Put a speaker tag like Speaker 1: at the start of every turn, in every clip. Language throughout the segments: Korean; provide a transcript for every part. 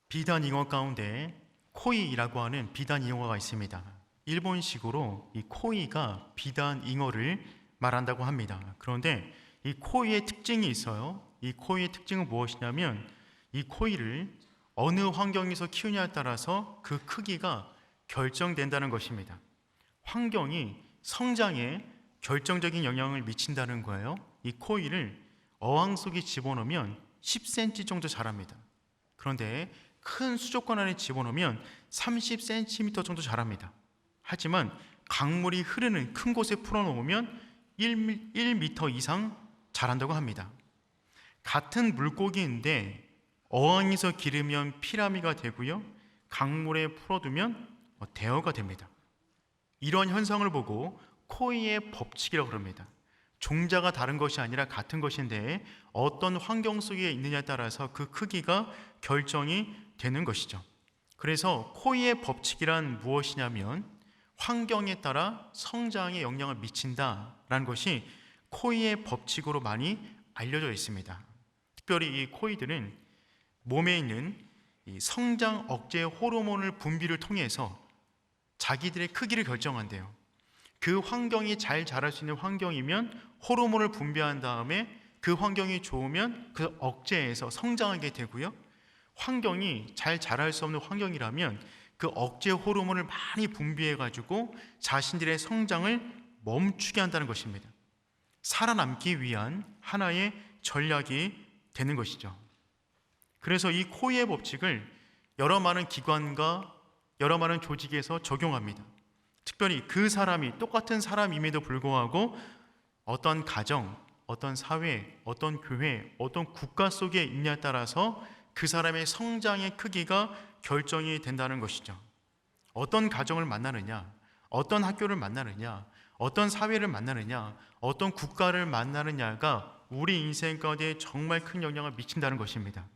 Speaker 1: 비단잉어 가운데 코이라고 하는 비단잉어가 있습니다. 일본식으로 이 코이가 비단잉어를 말한다고 합니다. 그런데 이 코이의 특징이 있어요. 이 코이의 특징은 무엇이냐면 이 코이를 어느 환경에서 키우냐에 따라서 그 크기가 결정된다는 것입니다. 환경이 성장에 결정적인 영향을 미친다는 거예요. 이 코이를 어항 속에 집어넣으면 10cm 정도 자랍니다. 그런데 큰 수족관 안에 집어넣으면 30cm 정도 자랍니다. 하지만 강물이 흐르는 큰 곳에 풀어놓으면 1m 이상 자란다고 합니다. 같은 물고기인데 어항에서 기르면 피라미가 되고요, 강물에 풀어두면 대어가 됩니다. 이런 현상을 보고 코이의 법칙이라고 합니다. 종자가 다른 것이 아니라 같은 것인데 어떤 환경 속에 있느냐에 따라서 그 크기가 결정이 되는 것이죠. 그래서 코이의 법칙이란 무엇이냐면 환경에 따라 성장에 영향을 미친다라는 것이 코이의 법칙으로 많이 알려져 있습니다. 특별히 이 코이들은 몸에 있는 이 성장 억제 호르몬을 분비를 통해서 자기들의 크기를 결정한대요. 그 환경이 잘 자랄 수 있는 환경이면 호르몬을 분비한 다음에 그 환경이 좋으면 그 억제해서 성장하게 되고요, 환경이 잘 자랄 수 없는 환경이라면 그 억제 호르몬을 많이 분비해 가지고 자신들의 성장을 멈추게 한다는 것입니다. 살아남기 위한 하나의 전략이 되는 것이죠. 그래서 이 코이의 법칙을 여러 많은 기관과 여러 많은 조직에서 적용합니다. 특별히 그 사람이 똑같은 사람임에도 불구하고 어떤 가정, 어떤 사회, 어떤 교회, 어떤 국가 속에 있냐에 따라서 그 사람의 성장의 크기가 결정이 된다는 것이죠. 어떤 가정을 만나느냐, 어떤 학교를 만나느냐, 어떤 사회를 만나느냐, 어떤 국가를 만나느냐가 우리 인생 가운데 정말 큰 영향을 미친다는 것입니다.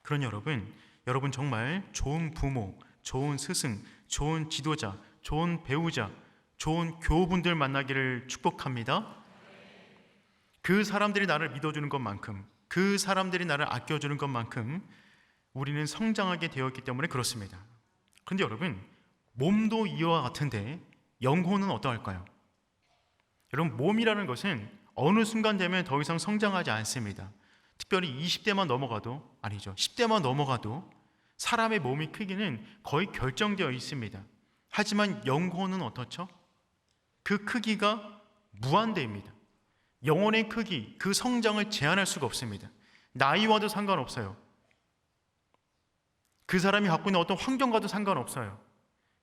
Speaker 1: 그런 여러분 정말 좋은 부모, 좋은 스승, 좋은 지도자, 좋은 배우자, 좋은 교우분들 만나기를 축복합니다. 그 사람들이 나를 믿어주는 것만큼, 그 사람들이 나를 아껴주는 것만큼 우리는 성장하게 되었기 때문에 그렇습니다. 그런데 여러분, 몸도 이와 같은데 영혼은 어떠할까요? 여러분, 몸이라는 것은 어느 순간 되면 더 이상 성장하지 않습니다. 특별히 20대만 넘어가도, 아니죠, 10대만 넘어가도 사람의 몸의 크기는 거의 결정되어 있습니다. 하지만 영혼은 어떻죠? 그 크기가 무한대입니다. 영혼의 크기, 그 성장을 제한할 수가 없습니다. 나이와도 상관없어요. 그 사람이 갖고 있는 어떤 환경과도 상관없어요.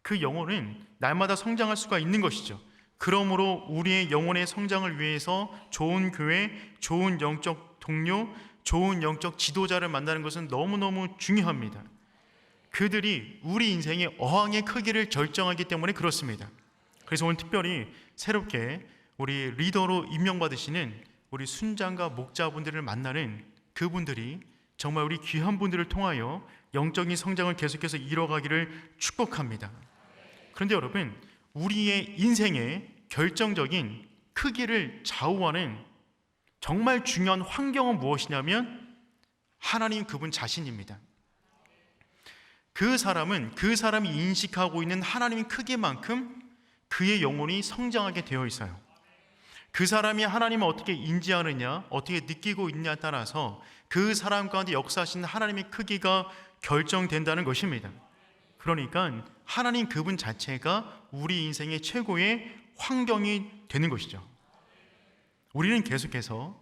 Speaker 1: 그 영혼은 날마다 성장할 수가 있는 것이죠. 그러므로 우리의 영혼의 성장을 위해서 좋은 교회, 좋은 영적 동료, 좋은 영적 지도자를 만나는 것은 너무너무 중요합니다. 그들이 우리 인생의 어항의 크기를 결정하기 때문에 그렇습니다. 그래서 오늘 특별히 새롭게 우리 리더로 임명받으시는 우리 순장과 목자분들을 만나는 그분들이 정말 우리 귀한 분들을 통하여 영적인 성장을 계속해서 이뤄가기를 축복합니다. 그런데 여러분, 우리의 인생의 결정적인 크기를 좌우하는 정말 중요한 환경은 무엇이냐면 하나님 그분 자신입니다. 그 사람이 인식하고 있는 하나님의 크기만큼 그의 영혼이 성장하게 되어 있어요. 그 사람이 하나님을 어떻게 인지하느냐, 어떻게 느끼고 있느냐에 따라서 그 사람 가운데 역사하시는 하나님의 크기가 결정된다는 것입니다. 그러니까 하나님 그분 자체가 우리 인생의 최고의 환경이 되는 것이죠. 우리는 계속해서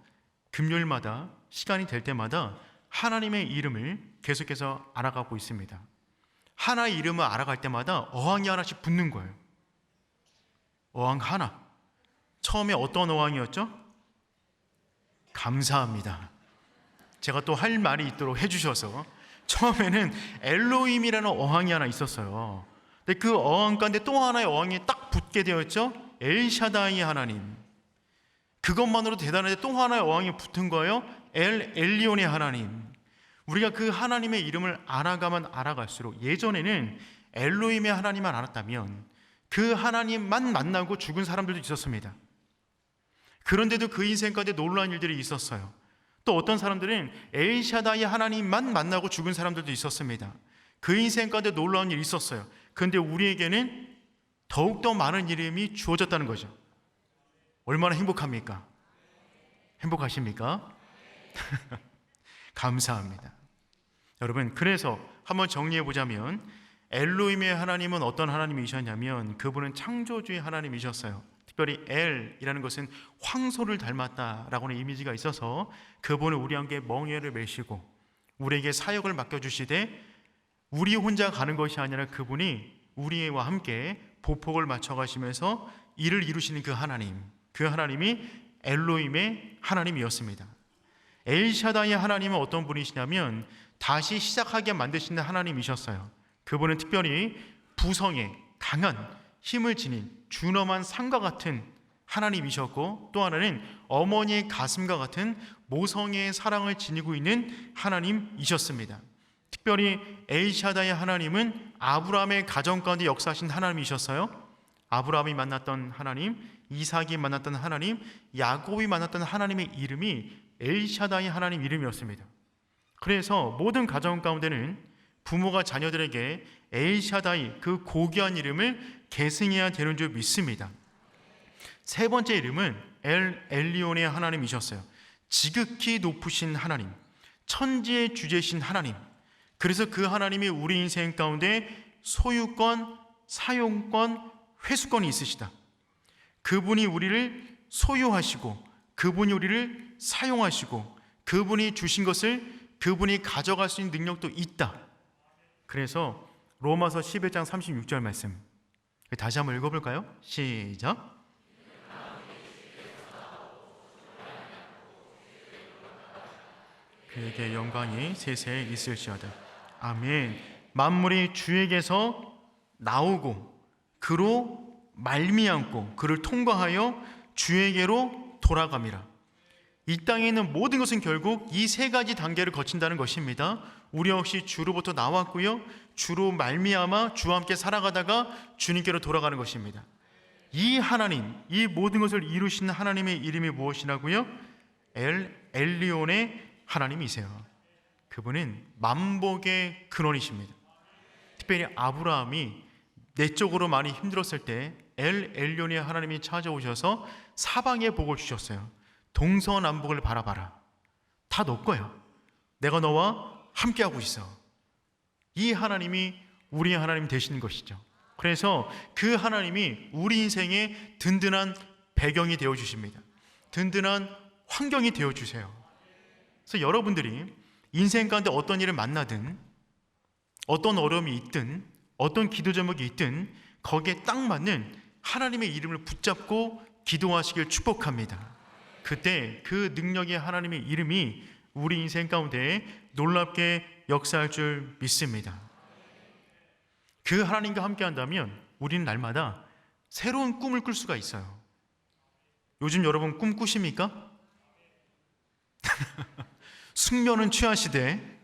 Speaker 1: 금요일마다 시간이 될 때마다 하나님의 이름을 계속해서 알아가고 있습니다. 하나의 이름을 알아갈 때마다 어항이 하나씩 붙는 거예요. 어항 하나. 처음에 어떤 어항이었죠? 감사합니다. 제가 또 할 말이 있도록 해주셔서 처음에는 엘로힘이라는 어항이 하나 있었어요. 근데 그 어항 가운데 또 하나의 어항이 딱 붙게 되었죠? 엘샤다이 하나님. 그것만으로 대단한데 또 하나의 어항이 붙은 거예요. 엘리온의 하나님. 우리가 그 하나님의 이름을 알아가면 알아갈수록, 예전에는 엘로힘의 하나님만 알았다면 그 하나님만 만나고 죽은 사람들도 있었습니다. 그런데도 그 인생 가운데 놀라운 일들이 있었어요. 또 어떤 사람들은 엘샤다이 하나님만 만나고 죽은 사람들도 있었습니다. 그 인생 가운데 놀라운 일이 있었어요. 그런데 우리에게는 더욱더 많은 이름이 주어졌다는 거죠. 얼마나 행복합니까? 행복하십니까? 감사합니다. 여러분, 그래서 한번 정리해 보자면 엘로힘의 하나님은 어떤 하나님이셨냐면 그분은 창조주의 하나님이셨어요. 특별히 엘이라는 것은 황소를 닮았다라고는 이미지가 있어서 그분은 우리와 함께 멍에를 메시고 우리에게 사역을 맡겨주시되 우리 혼자 가는 것이 아니라 그분이 우리와 함께 보폭을 맞춰가시면서 일을 이루시는 그 하나님이 엘로힘의 하나님이었습니다. 엘샤다이 하나님은 어떤 분이시냐면 다시 시작하게 만드시는 하나님이셨어요. 그분은 특별히 부성에 강한 힘을 지닌 준엄한 산과 같은 하나님이셨고, 또 하나는 어머니의 가슴과 같은 모성의 사랑을 지니고 있는 하나님이셨습니다. 특별히 엘샤다이 하나님은 아브라함의 가정 가운데 역사하신 하나님이셨어요. 아브라함이 만났던 하나님, 이삭이 만났던 하나님, 야곱이 만났던 하나님의 이름이 엘샤다이 하나님 이름이었습니다. 그래서 모든 가정 가운데는 부모가 자녀들에게 엘샤다이, 그 고귀한 이름을 계승해야 되는 줄 믿습니다. 세 번째 이름은 엘리온의 하나님이셨어요. 지극히 높으신 하나님, 천지의 주제신 하나님. 그래서 그 하나님이 우리 인생 가운데 소유권, 사용권, 회수권이 있으시다. 그분이 우리를 소유하시고 그분이 우리를 사용하시고 그분이 주신 것을 그분이 가져갈 수 있는 능력도 있다. 그래서 로마서 11장 36절 말씀 다시 한번 읽어볼까요? 시작. 그에게 영광이 세세에 있을지어다. 아멘. 만물이 주에게서 나오고 그로 말미암고 그를 통과하여 주에게로 돌아갑니다. 이 땅에 있는 모든 것은 결국 이 세 가지 단계를 거친다는 것입니다. 우리 역시 주로부터 나왔고요, 주로 말미암아 주와 함께 살아가다가 주님께로 돌아가는 것입니다. 이 하나님, 이 모든 것을 이루시는 하나님의 이름이 무엇이라고요? 엘리온의 하나님이세요. 그분은 만복의 근원이십니다. 특별히 아브라함이 내적으로 많이 힘들었을 때 엘리온의 하나님이 찾아오셔서 사방에 복을 주셨어요. 동서남북을 바라봐라. 다 너 거야. 내가 너와 함께하고 있어. 이 하나님이 우리의 하나님 되시는 것이죠. 그래서 그 하나님이 우리 인생의 든든한 배경이 되어주십니다. 든든한 환경이 되어주세요. 그래서 여러분들이 인생 가운데 어떤 일을 만나든 어떤 어려움이 있든 어떤 기도 제목이 있든 거기에 딱 맞는 하나님의 이름을 붙잡고 기도하시길 축복합니다. 그때 그 능력의 하나님의 이름이 우리 인생 가운데 놀랍게 역사할 줄 믿습니다. 그 하나님과 함께 한다면 우리는 날마다 새로운 꿈을 꿀 수가 있어요. 요즘 여러분 꿈 꾸십니까? 숙면은 취하시되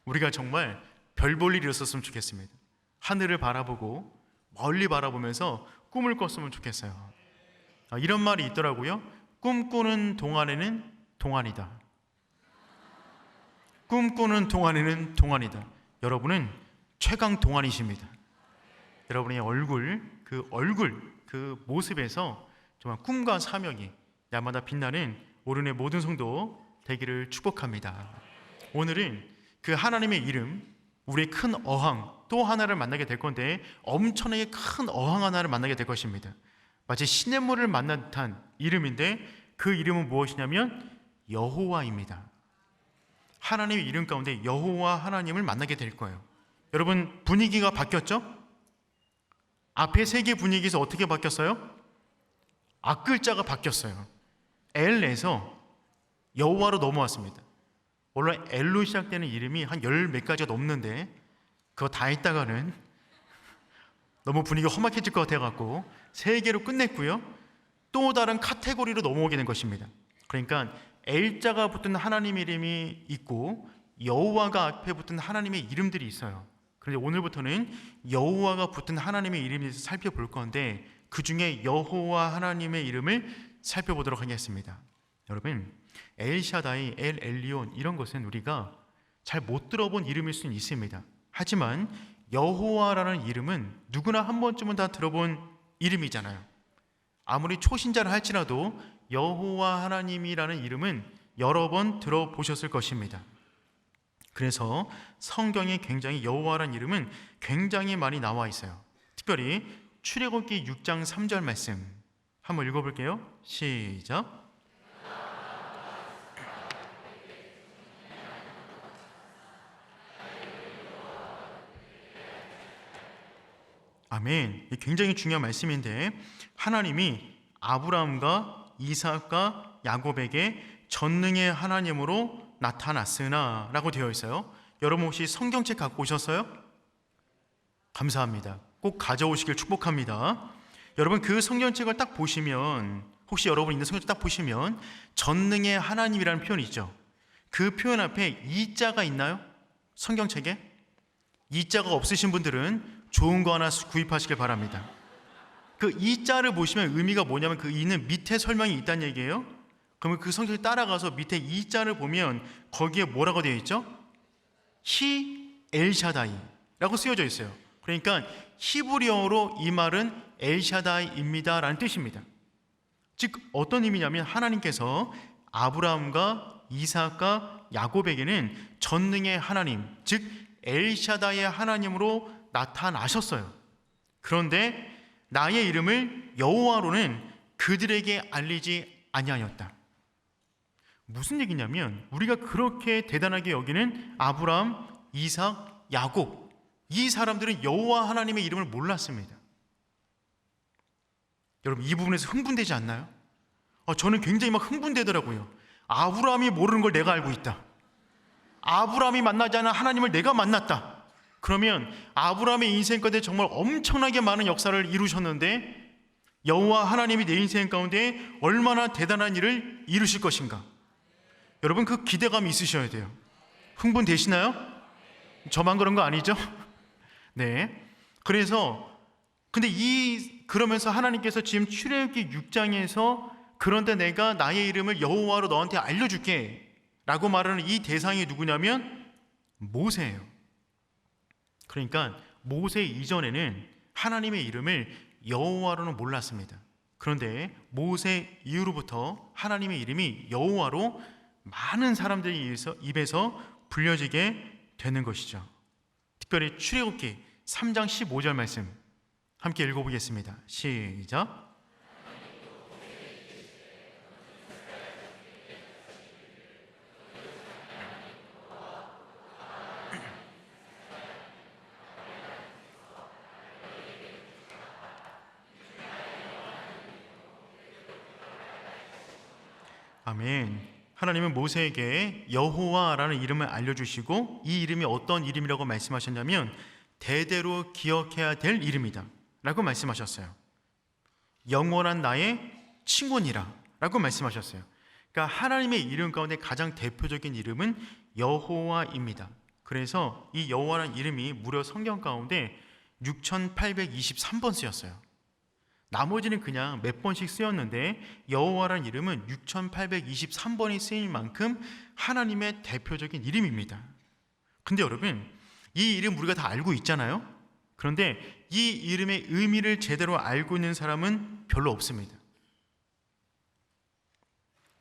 Speaker 1: 우리가 정말 별 볼 일이 없었으면 좋겠습니다. 하늘을 바라보고 멀리 바라보면서 꿈을 꿨으면 좋겠어요. 이런 말이 있더라고요. 꿈꾸는 동안에는 동안이다. 꿈꾸는 동안에는 동안이다. 여러분은 최강 동안이십니다. 여러분의 얼굴, 그 모습에서 정말 꿈과 사명이 날마다 빛나는 오른의 모든 성도 되기를 축복합니다. 오늘은 그 하나님의 이름, 우리의 큰 어항 또 하나를 만나게 될 건데 엄청나게 큰 어항 하나를 만나게 될 것입니다. 마치 시냇물을 만난 듯한 이름인데 그 이름은 무엇이냐면 여호와입니다. 하나님의 이름 가운데 여호와 하나님을 만나게 될 거예요. 여러분 분위기가 바뀌었죠? 앞에 세 개 분위기에서 어떻게 바뀌었어요? 앞글자가 바뀌었어요. 엘에서 여호와로 넘어왔습니다. 원래 엘로 시작되는 이름이 한 열 몇 가지가 넘는데 그거 다 했다가는 너무 분위기가 험악해질 것 같아갖고 세 개로 끝냈고요. 또 다른 카테고리로 넘어오게 된 것입니다. 그러니까 엘자가 붙은 하나님의 이름이 있고 여호와가 앞에 붙은 하나님의 이름들이 있어요. 그런데 오늘부터는 여호와가 붙은 하나님의 이름에 대해서 살펴볼 건데 그 중에 여호와 하나님의 이름을 살펴보도록 하겠습니다. 여러분 엘샤다이, 엘 엘리온 이런 것은 우리가 잘 못 들어본 이름일 수는 있습니다. 하지만 여호와라는 이름은 누구나 한 번쯤은 다 들어본 이름이잖아요. 아무리 초신자를 할지라도 여호와 하나님이라는 이름은 여러 번 들어보셨을 것입니다. 그래서 성경에 굉장히 여호와라는 이름은 굉장히 많이 나와 있어요. 특별히 출애굽기 6장 3절 말씀 한번 읽어볼게요. 시작. 아멘. 굉장히 중요한 말씀인데 하나님이 아브라함과 이삭과 야곱에게 전능의 하나님으로 나타났으나 라고 되어 있어요. 여러분 혹시 성경책 갖고 오셨어요? 감사합니다. 꼭 가져오시길 축복합니다. 여러분 그 성경책을 딱 보시면 혹시 여러분 있는 성경책 딱 보시면 전능의 하나님이라는 표현이 있죠. 그 표현 앞에 이자가 있나요? 성경책에? 이자가 없으신 분들은 좋은 거 하나 구입하시길 바랍니다. 그 이자를 보시면 의미가 뭐냐면 그 이는 밑에 설명이 있다는 얘기예요. 그러면 그 성경을 따라가서 밑에 이자를 보면 거기에 뭐라고 되어 있죠? 히 엘샤다이라고 쓰여져 있어요. 그러니까 히브리어로 이 말은 엘샤다이입니다 라는 뜻입니다. 즉 어떤 의미냐면 하나님께서 아브라함과 이삭과 야곱에게는 전능의 하나님, 즉 엘샤다이의 하나님으로 나타나셨어요. 그런데 나의 이름을 여호와로는 그들에게 알리지 아니하였다. 무슨 얘기냐면 우리가 그렇게 대단하게 여기는 아브라함, 이삭, 야곱 이 사람들은 여호와 하나님의 이름을 몰랐습니다. 여러분 이 부분에서 흥분되지 않나요? 저는 굉장히 막 흥분되더라고요. 아브라함이 모르는 걸 내가 알고 있다. 아브라함이 만나지 않은 하나님을 내가 만났다. 그러면 아브라함의 인생 가운데 정말 엄청나게 많은 역사를 이루셨는데 여호와 하나님이 내 인생 가운데 얼마나 대단한 일을 이루실 것인가. 여러분 그 기대감이 있으셔야 돼요. 흥분되시나요? 저만 그런 거 아니죠? 네. 그래서 근데 그러면서 하나님께서 지금 출애굽기 6장에서 그런데 내가 나의 이름을 여호와로 너한테 알려줄게 라고 말하는 이 대상이 누구냐면 모세예요. 그러니까 모세 이전에는 하나님의 이름을 여호와로는 몰랐습니다. 그런데 모세 이후로부터 하나님의 이름이 여호와로 많은 사람들의 입에서 불려지게 되는 것이죠. 특별히 출애굽기 3장 15절 말씀 함께 읽어보겠습니다. 시작. 아멘. 하나님은 모세에게 여호와라는 이름을 알려주시고 이 이름이 어떤 이름이라고 말씀하셨냐면 대대로 기억해야 될 이름이다 라고 말씀하셨어요. 영원한 나의 친구니라 라고 말씀하셨어요. 그러니까 하나님의 이름 가운데 가장 대표적인 이름은 여호와입니다. 그래서 이 여호와라는 이름이 무려 성경 가운데 6823번 쓰였어요. 나머지는 그냥 몇 번씩 쓰였는데 여호와라는 이름은 6823번이 쓰일 만큼 하나님의 대표적인 이름입니다. 근데 여러분 이 이름 우리가 다 알고 있잖아요. 그런데 이 이름의 의미를 제대로 알고 있는 사람은 별로 없습니다.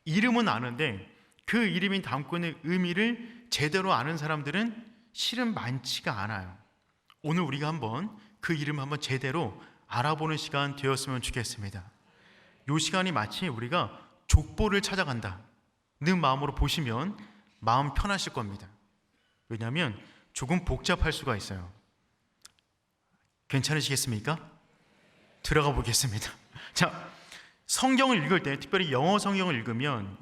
Speaker 1: 이름은 아는데 그 이름이 담고 있는 의미를 제대로 아는 사람들은 실은 많지가 않아요. 오늘 우리가 한번 그 이름을 한번 제대로 알아보는 시간 되었으면 좋겠습니다. 이 시간이 마치 우리가 족보를 찾아간다는 마음으로 보시면 마음 편하실 겁니다. 왜냐하면 조금 복잡할 수가 있어요. 괜찮으시겠습니까? 들어가 보겠습니다. 자, 성경을 읽을 때 특별히 영어 성경을 읽으면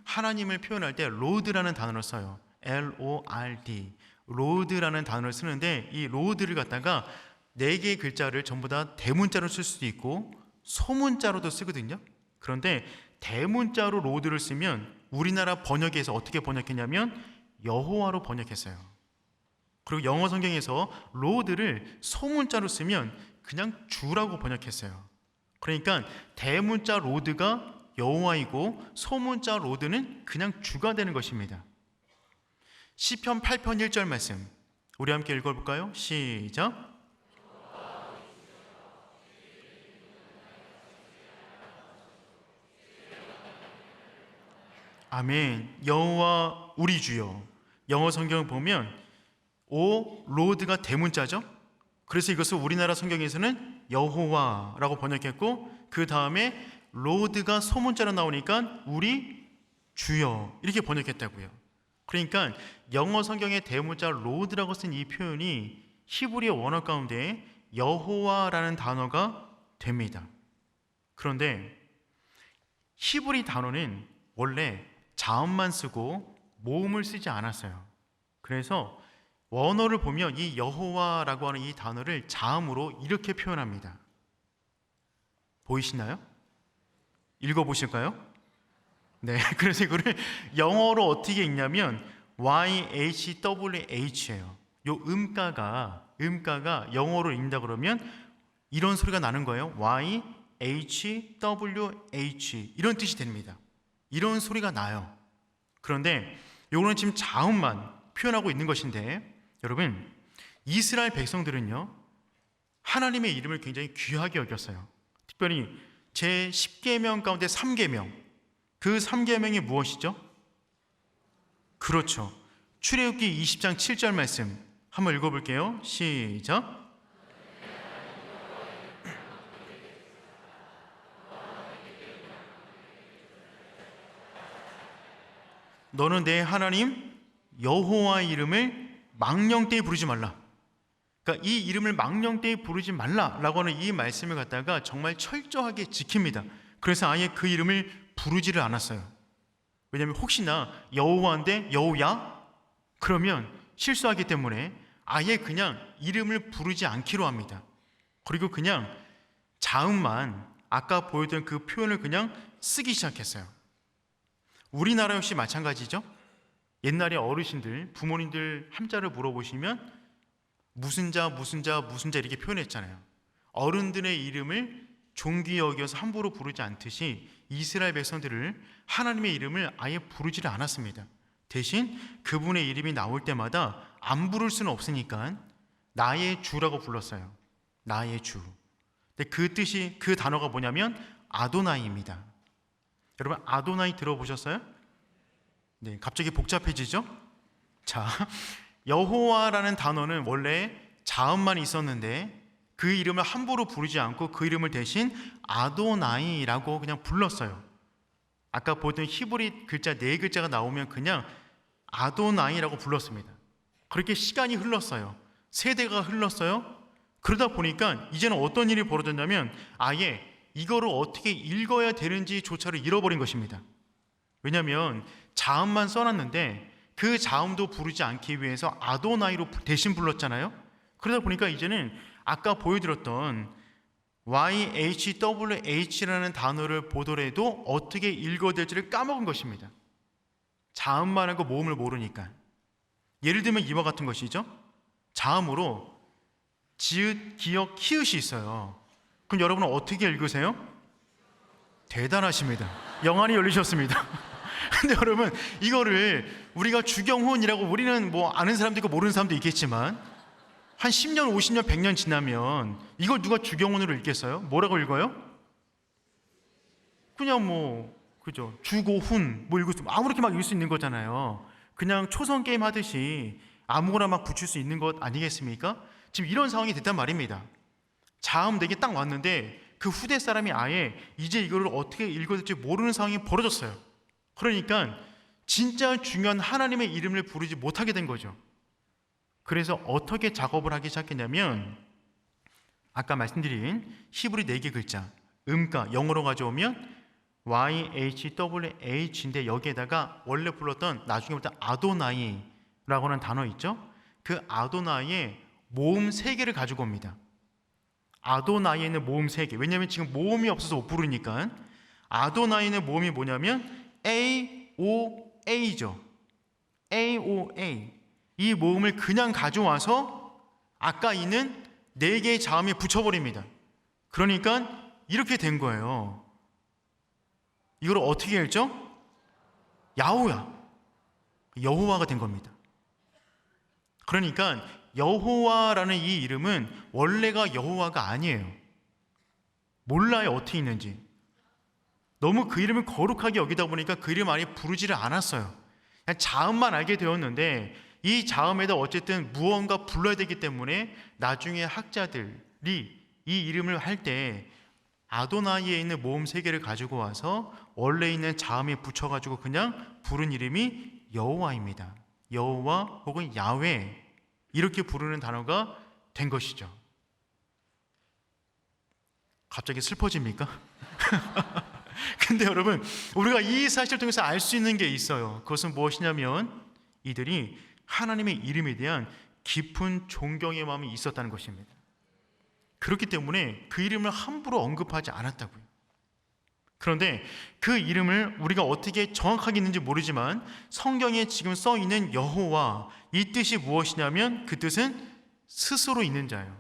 Speaker 1: 하나님을 표현할 때 로드라는 단어를 써요. L-O-R-D 로드라는 단어를 쓰는데 이 로드를 갖다가 4개의 글자를 전부 다 대문자로 쓸 수도 있고 소문자로도 쓰거든요. 그런데 대문자로 로드를 쓰면 우리나라 번역에서 어떻게 번역했냐면 여호와로 번역했어요. 그리고 영어 성경에서 로드를 소문자로 쓰면 그냥 주라고 번역했어요. 그러니까 대문자 로드가 여호와이고 소문자 로드는 그냥 주가 되는 것입니다. 시편 8편 1절 말씀 우리 함께 읽어볼까요? 시작. 아멘. 여호와 우리 주여. 영어 성경을 보면 오 로드가 대문자죠. 그래서 이것을 우리나라 성경에서는 여호와라고 번역했고 그 다음에 로드가 소문자로 나오니까 우리 주여 이렇게 번역했다고요. 그러니까 영어 성경의 대문자 로드라고 쓴 이 표현이 히브리 원어 가운데 여호와라는 단어가 됩니다. 그런데 히브리 단어는 원래 자음만 쓰고 모음을 쓰지 않았어요. 그래서 원어를 보면 이 여호와라고 하는 이 단어를 자음으로 이렇게 표현합니다. 보이시나요? 읽어보실까요? 네, 그래서 이거를 영어로 어떻게 읽냐면 YHWH예요. 요 음가가 영어로 읽는다 그러면 이런 소리가 나는 거예요. YHWH 이런 뜻이 됩니다. 이런 소리가 나요. 그런데 요거는 지금 자음만 표현하고 있는 것인데 여러분 이스라엘 백성들은요 하나님의 이름을 굉장히 귀하게 여겼어요. 특별히 제 10계명 가운데 3계명 그 3계명이 무엇이죠? 그렇죠. 출애굽기 20장 7절 말씀 한번 읽어볼게요. 시작. 너는 내 하나님 여호와의 이름을 망령되이 부르지 말라. 그러니까 이 이름을 망령되이 부르지 말라라고 하는 이 말씀을 갖다가 정말 철저하게 지킵니다. 그래서 아예 그 이름을 부르지를 않았어요. 왜냐하면 혹시나 여호와인데 여호야? 그러면 실수하기 때문에 아예 그냥 이름을 부르지 않기로 합니다. 그리고 그냥 자음만 아까 보여드린 그 표현을 그냥 쓰기 시작했어요. 우리나라 역시 마찬가지죠. 옛날에 어르신들, 부모님들 함자를 물어보시면 무슨 자 이렇게 표현했잖아요. 어른들의 이름을 존귀 여겨서 함부로 부르지 않듯이 이스라엘 백성들을 하나님의 이름을 아예 부르지를 않았습니다. 대신 그분의 이름이 나올 때마다 안 부를 수는 없으니까 나의 주라고 불렀어요. 나의 주. 근데 그 뜻이 그 단어가 뭐냐면 아도나이입니다. 여러분 아도나이 들어보셨어요? 네, 갑자기 복잡해지죠? 자, 여호와라는 단어는 원래 자음만 있었는데 그 이름을 함부로 부르지 않고 그 이름을 대신 아도나이라고 그냥 불렀어요. 아까 보던 히브리 글자 4글자가 나오면 그냥 아도나이라고 불렀습니다. 그렇게 시간이 흘렀어요. 세대가 흘렀어요. 그러다 보니까 이제는 어떤 일이 벌어졌냐면 아예 이거를 어떻게 읽어야 되는지조차를 잃어버린 것입니다. 왜냐하면 자음만 써놨는데 그 자음도 부르지 않기 위해서 아도나이로 대신 불렀잖아요. 그러다 보니까 이제는 아까 보여드렸던 YHWH라는 단어를 보더라도 어떻게 읽어야 될지를 까먹은 것입니다. 자음만 하고 모음을 모르니까. 예를 들면 이와 같은 것이죠. 자음으로 지읒, 기역, 키읔이 있어요. 그럼 여러분은 어떻게 읽으세요? 대단하십니다. 영안이 열리셨습니다. 근데 여러분 이거를 우리가 주경훈이라고 우리는 뭐 아는 사람도 있고 모르는 사람도 있겠지만 한 10년, 50년, 100년 지나면 이걸 누가 주경훈으로 읽겠어요? 뭐라고 읽어요? 그냥 뭐 그죠? 주고훈 뭐 읽을 수 아무렇게 막 읽을 수 있는 거잖아요. 그냥 초성 게임 하듯이 아무거나 막 붙일 수 있는 것 아니겠습니까? 지금 이런 상황이 됐단 말입니다. 자음 4개 딱 왔는데 그 후대 사람이 아예 이제 이거를 어떻게 읽어야 될지 모르는 상황이 벌어졌어요. 그러니까 진짜 중요한 하나님의 이름을 부르지 못하게 된 거죠. 그래서 어떻게 작업을 하기 시작했냐면 아까 말씀드린 히브리 4개 글자 음가 영어로 가져오면 YHWH인데 여기에다가 원래 불렀던 나중에부터 아도나이라고 하는 단어 있죠. 그 아도나이의 모음 3개를 가지고 옵니다. 아도나이에는 모음 3개. 왜냐하면 지금 모음이 없어서 못 부르니까. 아도나이는 모음이 뭐냐면 AOA죠. AOA. 이 모음을 그냥 가져와서 아까 있는 4개의 자음에 붙여버립니다. 그러니까 이렇게 된 거예요. 이걸 어떻게 읽죠? 야호야, 여호와가 된 겁니다. 그러니까 여호와라는 이 이름은 원래가 여호와가 아니에요. 몰라요, 어떻게 있는지. 너무 그 이름을 거룩하게 여기다 보니까 그 이름 많이 부르지를 않았어요. 그냥 자음만 알게 되었는데, 이 자음에다 어쨌든 무언가 불러야 되기 때문에 나중에 학자들이 이 이름을 할 때 아도나이에 있는 모음 3개를 가지고 와서 원래 있는 자음에 붙여가지고 그냥 부른 이름이 여호와입니다. 여호와 혹은 야훼, 이렇게 부르는 단어가 된 것이죠. 갑자기 슬퍼집니까? 근데 여러분, 우리가 이 사실을 통해서 알 수 있는 게 있어요. 그것은 무엇이냐면 이들이 하나님의 이름에 대한 깊은 존경의 마음이 있었다는 것입니다. 그렇기 때문에 그 이름을 함부로 언급하지 않았다고요. 그런데 그 이름을 우리가 어떻게 정확하게 있는지 모르지만 성경에 지금 써 있는 여호와, 이 뜻이 무엇이냐면 그 뜻은 스스로 있는 자예요.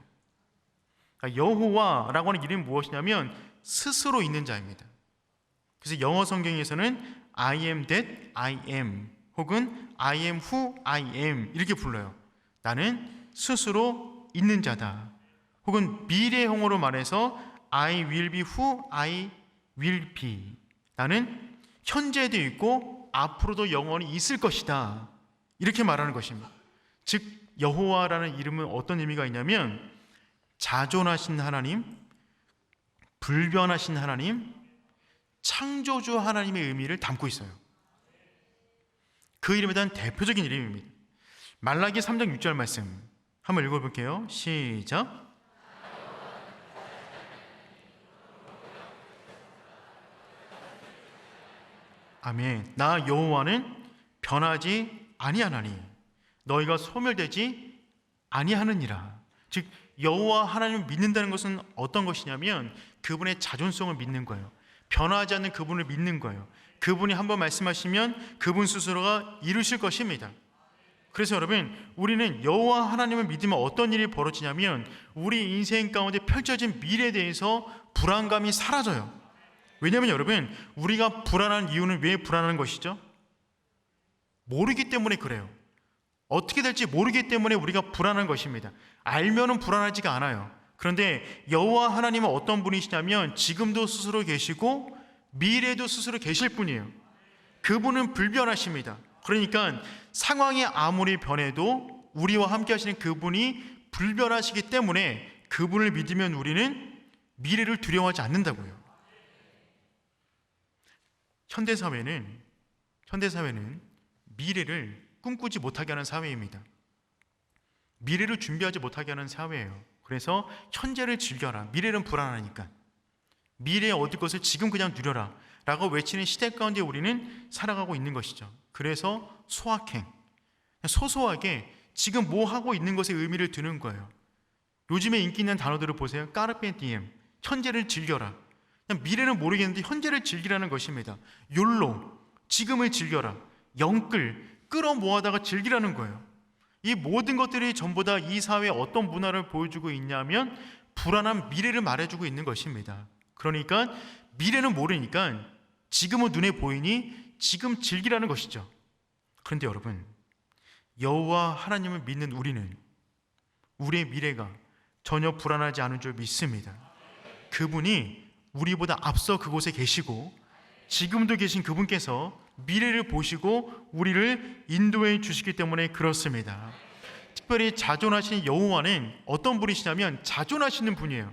Speaker 1: 그러니까 여호와라고 하는 이름이 무엇이냐면 스스로 있는 자입니다. 그래서 영어 성경에서는 I am that I am 혹은 I am who I am 이렇게 불러요. 나는 스스로 있는 자다. 혹은 미래형으로 말해서 I will be who I will be. 나는 현재도 있고 앞으로도 영원히 있을 것이다. 이렇게 말하는 것입니다. 즉 여호와라는 이름은 어떤 의미가 있냐면 자존하신 하나님, 불변하신 하나님, 창조주 하나님의 의미를 담고 있어요. 그 이름에 대한 대표적인 이름입니다. 말라기 3장 6절 말씀 한번 읽어볼게요. 시작. 아멘. 나 여호와는 변하지 아니하나니 너희가 소멸되지 아니하느니라. 즉 여호와 하나님을 믿는다는 것은 어떤 것이냐면 그분의 자존성을 믿는 거예요. 변하지 않는 그분을 믿는 거예요. 그분이 한번 말씀하시면 그분 스스로가 이루실 것입니다. 그래서 여러분, 우리는 여호와 하나님을 믿으면 어떤 일이 벌어지냐면 우리 인생 가운데 펼쳐진 미래에 대해서 불안감이 사라져요. 왜냐하면 여러분, 우리가 불안한 이유는 왜 불안한 것이죠? 모르기 때문에 그래요. 어떻게 될지 모르기 때문에 우리가 불안한 것입니다. 알면은 불안하지가 않아요. 그런데 여호와 하나님은 어떤 분이시냐면 지금도 스스로 계시고 미래도 스스로 계실 분이에요. 그분은 불변하십니다. 그러니까 상황이 아무리 변해도 우리와 함께 하시는 그분이 불변하시기 때문에 그분을 믿으면 우리는 미래를 두려워하지 않는다고요. 현대사회는 미래를 꿈꾸지 못하게 하는 사회입니다. 미래를 준비하지 못하게 하는 사회예요. 그래서 현재를 즐겨라. 미래는 불안하니까. 미래에 얻을 것을 지금 그냥 누려라 라고 외치는 시대 가운데 우리는 살아가고 있는 것이죠. 그래서 소확행, 소소하게 지금 뭐 하고 있는 것에 의미를 두는 거예요. 요즘에 인기 있는 단어들을 보세요. 까르페 디엠, 현재를 즐겨라. 그냥 미래는 모르겠는데 현재를 즐기라는 것입니다. 욜로, 지금을 즐겨라. 영끌, 끌어모아다가 즐기라는 거예요. 이 모든 것들이 전부 다 이 사회에 어떤 문화를 보여주고 있냐면 불안한 미래를 말해주고 있는 것입니다. 그러니까 미래는 모르니까 지금은 눈에 보이니 지금 즐기라는 것이죠. 그런데 여러분, 여호와 하나님을 믿는 우리는 우리의 미래가 전혀 불안하지 않은 줄 믿습니다. 그분이 우리보다 앞서 그곳에 계시고 지금도 계신 그분께서 미래를 보시고 우리를 인도해 주시기 때문에 그렇습니다. 특별히 자존하신 여호와는 어떤 분이시냐면 자존하시는 분이에요.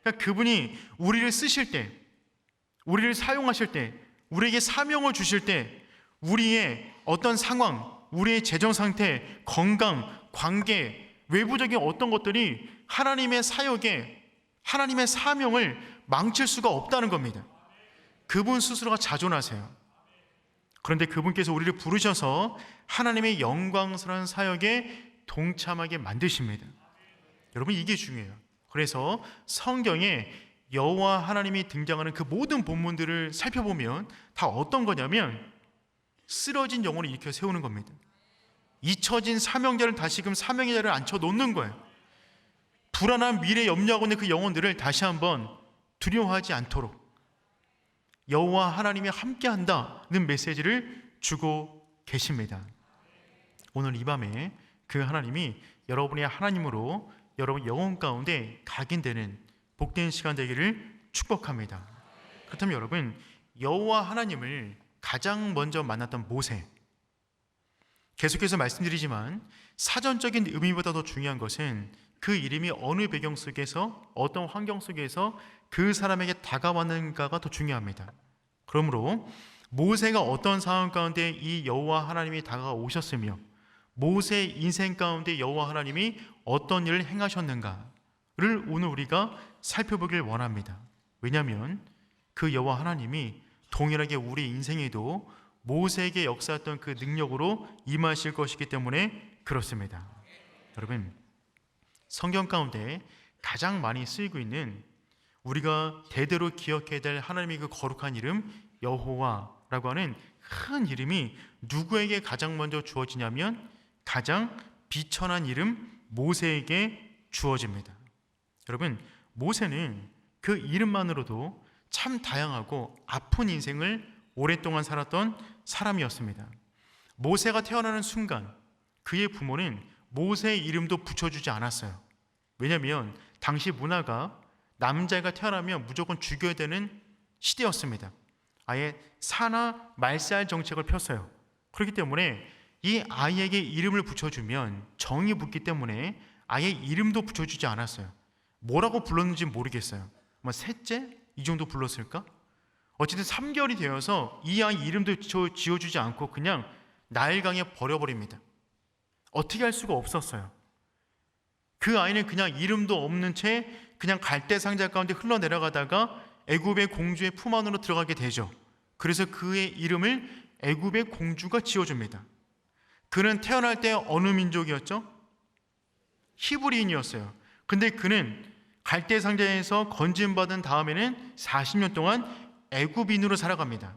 Speaker 1: 그러니까 그분이 우리를 쓰실 때, 우리를 사용하실 때, 우리에게 사명을 주실 때 우리의 어떤 상황, 우리의 재정 상태, 건강, 관계, 외부적인 어떤 것들이 하나님의 사역에, 하나님의 사명을 망칠 수가 없다는 겁니다. 그분 스스로가 자존하세요. 그런데 그분께서 우리를 부르셔서 하나님의 영광스러운 사역에 동참하게 만드십니다. 여러분, 이게 중요해요. 그래서 성경에 여호와 하나님이 등장하는 그 모든 본문들을 살펴보면 다 어떤 거냐면 쓰러진 영혼을 일으켜 세우는 겁니다. 잊혀진 사명자를 다시금 사명의 자리를 앉혀놓는 거예요. 불안한 미래에 염려하고 있는 그 영혼들을 다시 한번 두려워하지 않도록, 여호와 하나님이 함께한다는 메시지를 주고 계십니다. 오늘 이 밤에 그 하나님이 여러분의 하나님으로 여러분 영혼 가운데 각인되는 복된 시간 되기를 축복합니다. 그렇다면 여러분, 여호와 하나님을 가장 먼저 만났던 모세, 계속해서 말씀드리지만 사전적인 의미보다 더 중요한 것은 그 이름이 어느 배경 속에서, 어떤 환경 속에서 그 사람에게 다가왔는가가 더 중요합니다. 그러므로 모세가 어떤 상황 가운데 이 여호와 하나님이 다가오셨으며 모세의 인생 가운데 여호와 하나님이 어떤 일을 행하셨는가를 오늘 우리가 살펴보길 원합니다. 왜냐하면 그 여호와 하나님이 동일하게 우리 인생에도 모세에게 역사했던 그 능력으로 임하실 것이기 때문에 그렇습니다. 여러분, 성경 가운데 가장 많이 쓰이고 있는 우리가 대대로 기억해야 될 하나님의 그 거룩한 이름 여호와라고 하는 큰 이름이 누구에게 가장 먼저 주어지냐면 가장 비천한 이름 모세에게 주어집니다. 여러분, 모세는 그 이름만으로도 참 다양하고 아픈 인생을 오랫동안 살았던 사람이었습니다. 모세가 태어나는 순간 그의 부모는 모세의 이름도 붙여주지 않았어요. 왜냐하면 당시 문화가 남자가 태어나면 무조건 죽여야 되는 시대였습니다. 아예 사나 말살 정책을 폈어요. 그렇기 때문에 이 아이에게 이름을 붙여주면 정이 붙기 때문에 아예 이름도 붙여주지 않았어요. 뭐라고 불렀는지 모르겠어요. 셋째? 이 정도 불렀을까? 어쨌든 3개월이 되어서 이 아이 이름도 지어주지 않고 그냥 나일강에 버려버립니다. 어떻게 할 수가 없었어요. 그 아이는 그냥 이름도 없는 채 그냥 갈대 상자 가운데 흘러내려가다가 애굽의 공주의 품 안으로 들어가게 되죠. 그래서 그의 이름을 애굽의 공주가 지어줍니다. 그는 태어날 때 어느 민족이었죠? 히브리인이었어요. 근데 그는 갈대 상자에서 건진받은 다음에는 40년 동안 애굽인으로 살아갑니다.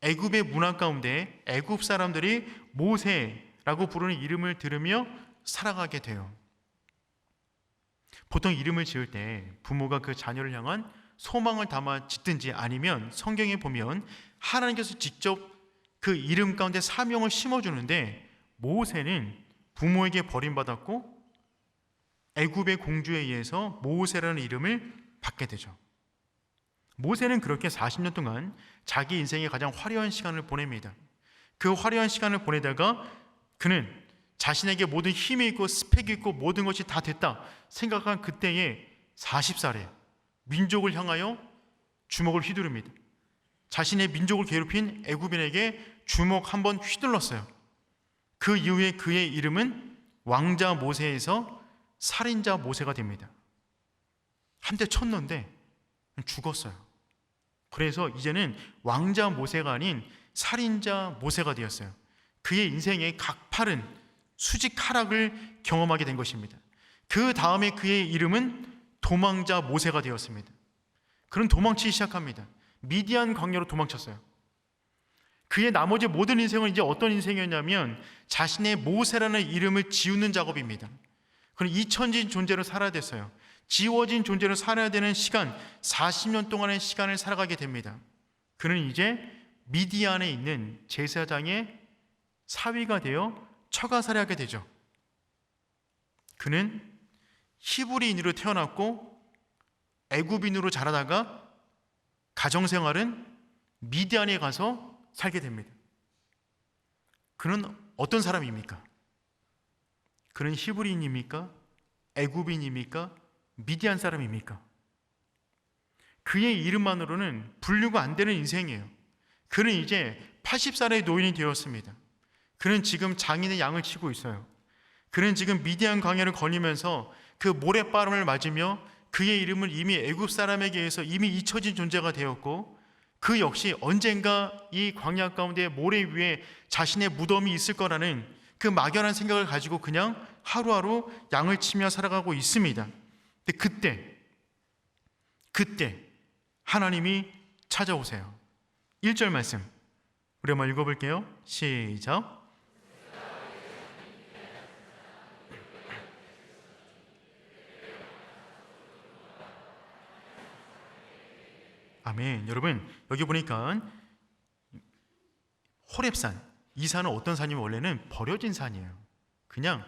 Speaker 1: 애굽의 문화 가운데 애굽 사람들이 모세라고 부르는 이름을 들으며 살아가게 돼요. 보통 이름을 지을 때 부모가 그 자녀를 향한 소망을 담아 짓든지 아니면 성경에 보면 하나님께서 직접 그 이름 가운데 사명을 심어주는데 모세는 부모에게 버림받았고 애굽의 공주에 의해서 모세라는 이름을 받게 되죠. 모세는 그렇게 40년 동안 자기 인생의 가장 화려한 시간을 보냅니다. 그 화려한 시간을 보내다가 그는 자신에게 모든 힘이 있고 스펙이 있고 모든 것이 다 됐다 생각한 그때에 40살에 민족을 향하여 주먹을 휘두릅니다. 자신의 민족을 괴롭힌 애굽인에게 주먹 한번 휘둘렀어요. 그 이후에 그의 이름은 왕자 모세에서 살인자 모세가 됩니다. 한 대 쳤는데 죽었어요. 그래서 이제는 왕자 모세가 아닌 살인자 모세가 되었어요. 그의 인생의 각파른 수직 하락을 경험하게 된 것입니다. 그 다음에 그의 이름은 도망자 모세가 되었습니다. 그는 도망치기 시작합니다. 미디안 광야로 도망쳤어요. 그의 나머지 모든 인생은 이제 어떤 인생이었냐면 자신의 모세라는 이름을 지우는 작업입니다. 그는 잊혀진 존재로 살아야 됐어요. 지워진 존재로 살아야 되는 시간, 40년 동안의 시간을 살아가게 됩니다. 그는 이제 미디안에 있는 제사장의 사위가 되어 처가살이하게 되죠. 그는 히브리인으로 태어났고 애굽인으로 자라다가 가정생활은 미디안에 가서 살게 됩니다. 그는 어떤 사람입니까? 그는 히브리인입니까? 애굽인입니까? 미디안 사람입니까? 그의 이름만으로는 분류가 안 되는 인생이에요. 그는 이제 80살의 노인이 되었습니다. 그는 지금 장인의 양을 치고 있어요. 그는 지금 미디안 광야를 거니면서 그 모래바람을 맞으며 그의 이름은 이미 애굽 사람에게 의해서 이미 잊혀진 존재가 되었고 그 역시 언젠가 이 광야 가운데 모래 위에 자신의 무덤이 있을 거라는 그 막연한 생각을 가지고 그냥 하루하루 양을 치며 살아가고 있습니다. 근데 그때 하나님이 찾아오세요. 1절 말씀 우리 한번 읽어볼게요. 시작. 아멘. 여러분, 여기 보니까 호렙산, 이 산은 어떤 산이면 원래는 버려진 산이에요. 그냥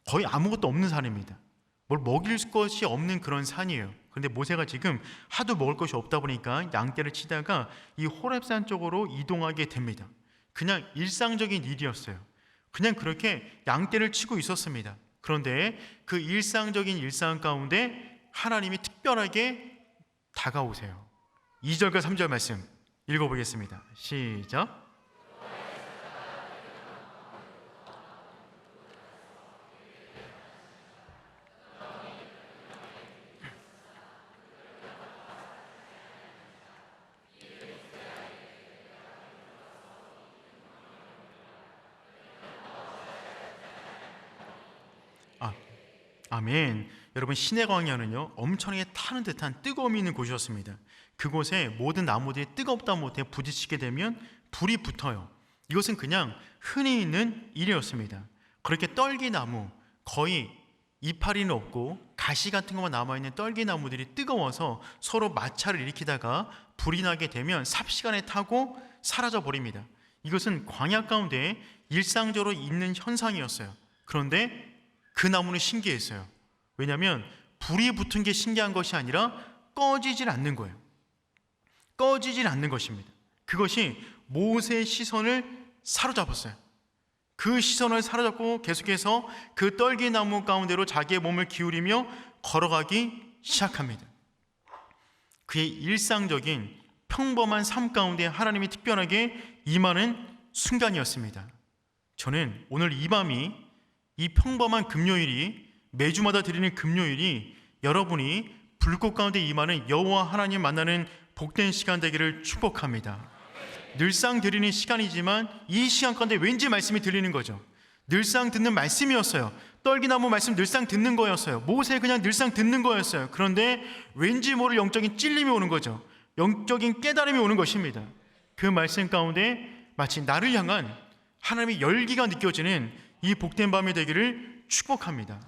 Speaker 1: 거의 아무것도 없는 산입니다. 뭘 먹일 것이 없는 그런 산이에요. 그런데 모세가 지금 하도 먹을 것이 없다 보니까 양떼를 치다가 이 호렙산 쪽으로 이동하게 됩니다. 그냥 일상적인 일이었어요. 그냥 그렇게 양떼를 치고 있었습니다. 그런데 그 일상적인 일상 가운데 하나님이 특별하게 다가오세요. 2절과 3절 말씀 읽어보겠습니다. 시작. 아멘. 여러분, 시내 광야는요 엄청나게 타는 듯한 뜨거움이 있는 곳이었습니다. 그곳에 모든 나무들이 뜨겁다 못해 부딪히게 되면 불이 붙어요. 이것은 그냥 흔히 있는 일이었습니다. 그렇게 떨기나무, 거의 이파리는 없고 가시 같은 것만 남아있는 떨기나무들이 뜨거워서 서로 마찰을 일으키다가 불이 나게 되면 삽시간에 타고 사라져 버립니다. 이것은 광야 가운데 일상적으로 있는 현상이었어요. 그런데 그 나무는 신기했어요. 왜냐하면 불이 붙은 게 신기한 것이 아니라 꺼지질 않는 거예요. 꺼지질 않는 것입니다. 그것이 모세의 시선을 사로잡았어요. 그 시선을 사로잡고 계속해서 그 떨기나무 가운데로 자기의 몸을 기울이며 걸어가기 시작합니다. 그의 일상적인 평범한 삶 가운데 하나님이 특별하게 임하는 순간이었습니다. 저는 오늘 이 밤이, 이 평범한 금요일이, 매주마다 드리는 금요일이 여러분이 불꽃 가운데 임하는 여호와 하나님 만나는 복된 시간 되기를 축복합니다. 늘상 드리는 시간이지만 이 시간 가운데 왠지 말씀이 들리는 거죠. 늘상 듣는 말씀이었어요. 떨기나무 말씀 늘상 듣는 거였어요. 모세 그냥 늘상 듣는 거였어요. 그런데 왠지 모를 영적인 찔림이 오는 거죠. 영적인 깨달음이 오는 것입니다. 그 말씀 가운데 마치 나를 향한 하나님의 열기가 느껴지는 이 복된 밤이 되기를 축복합니다.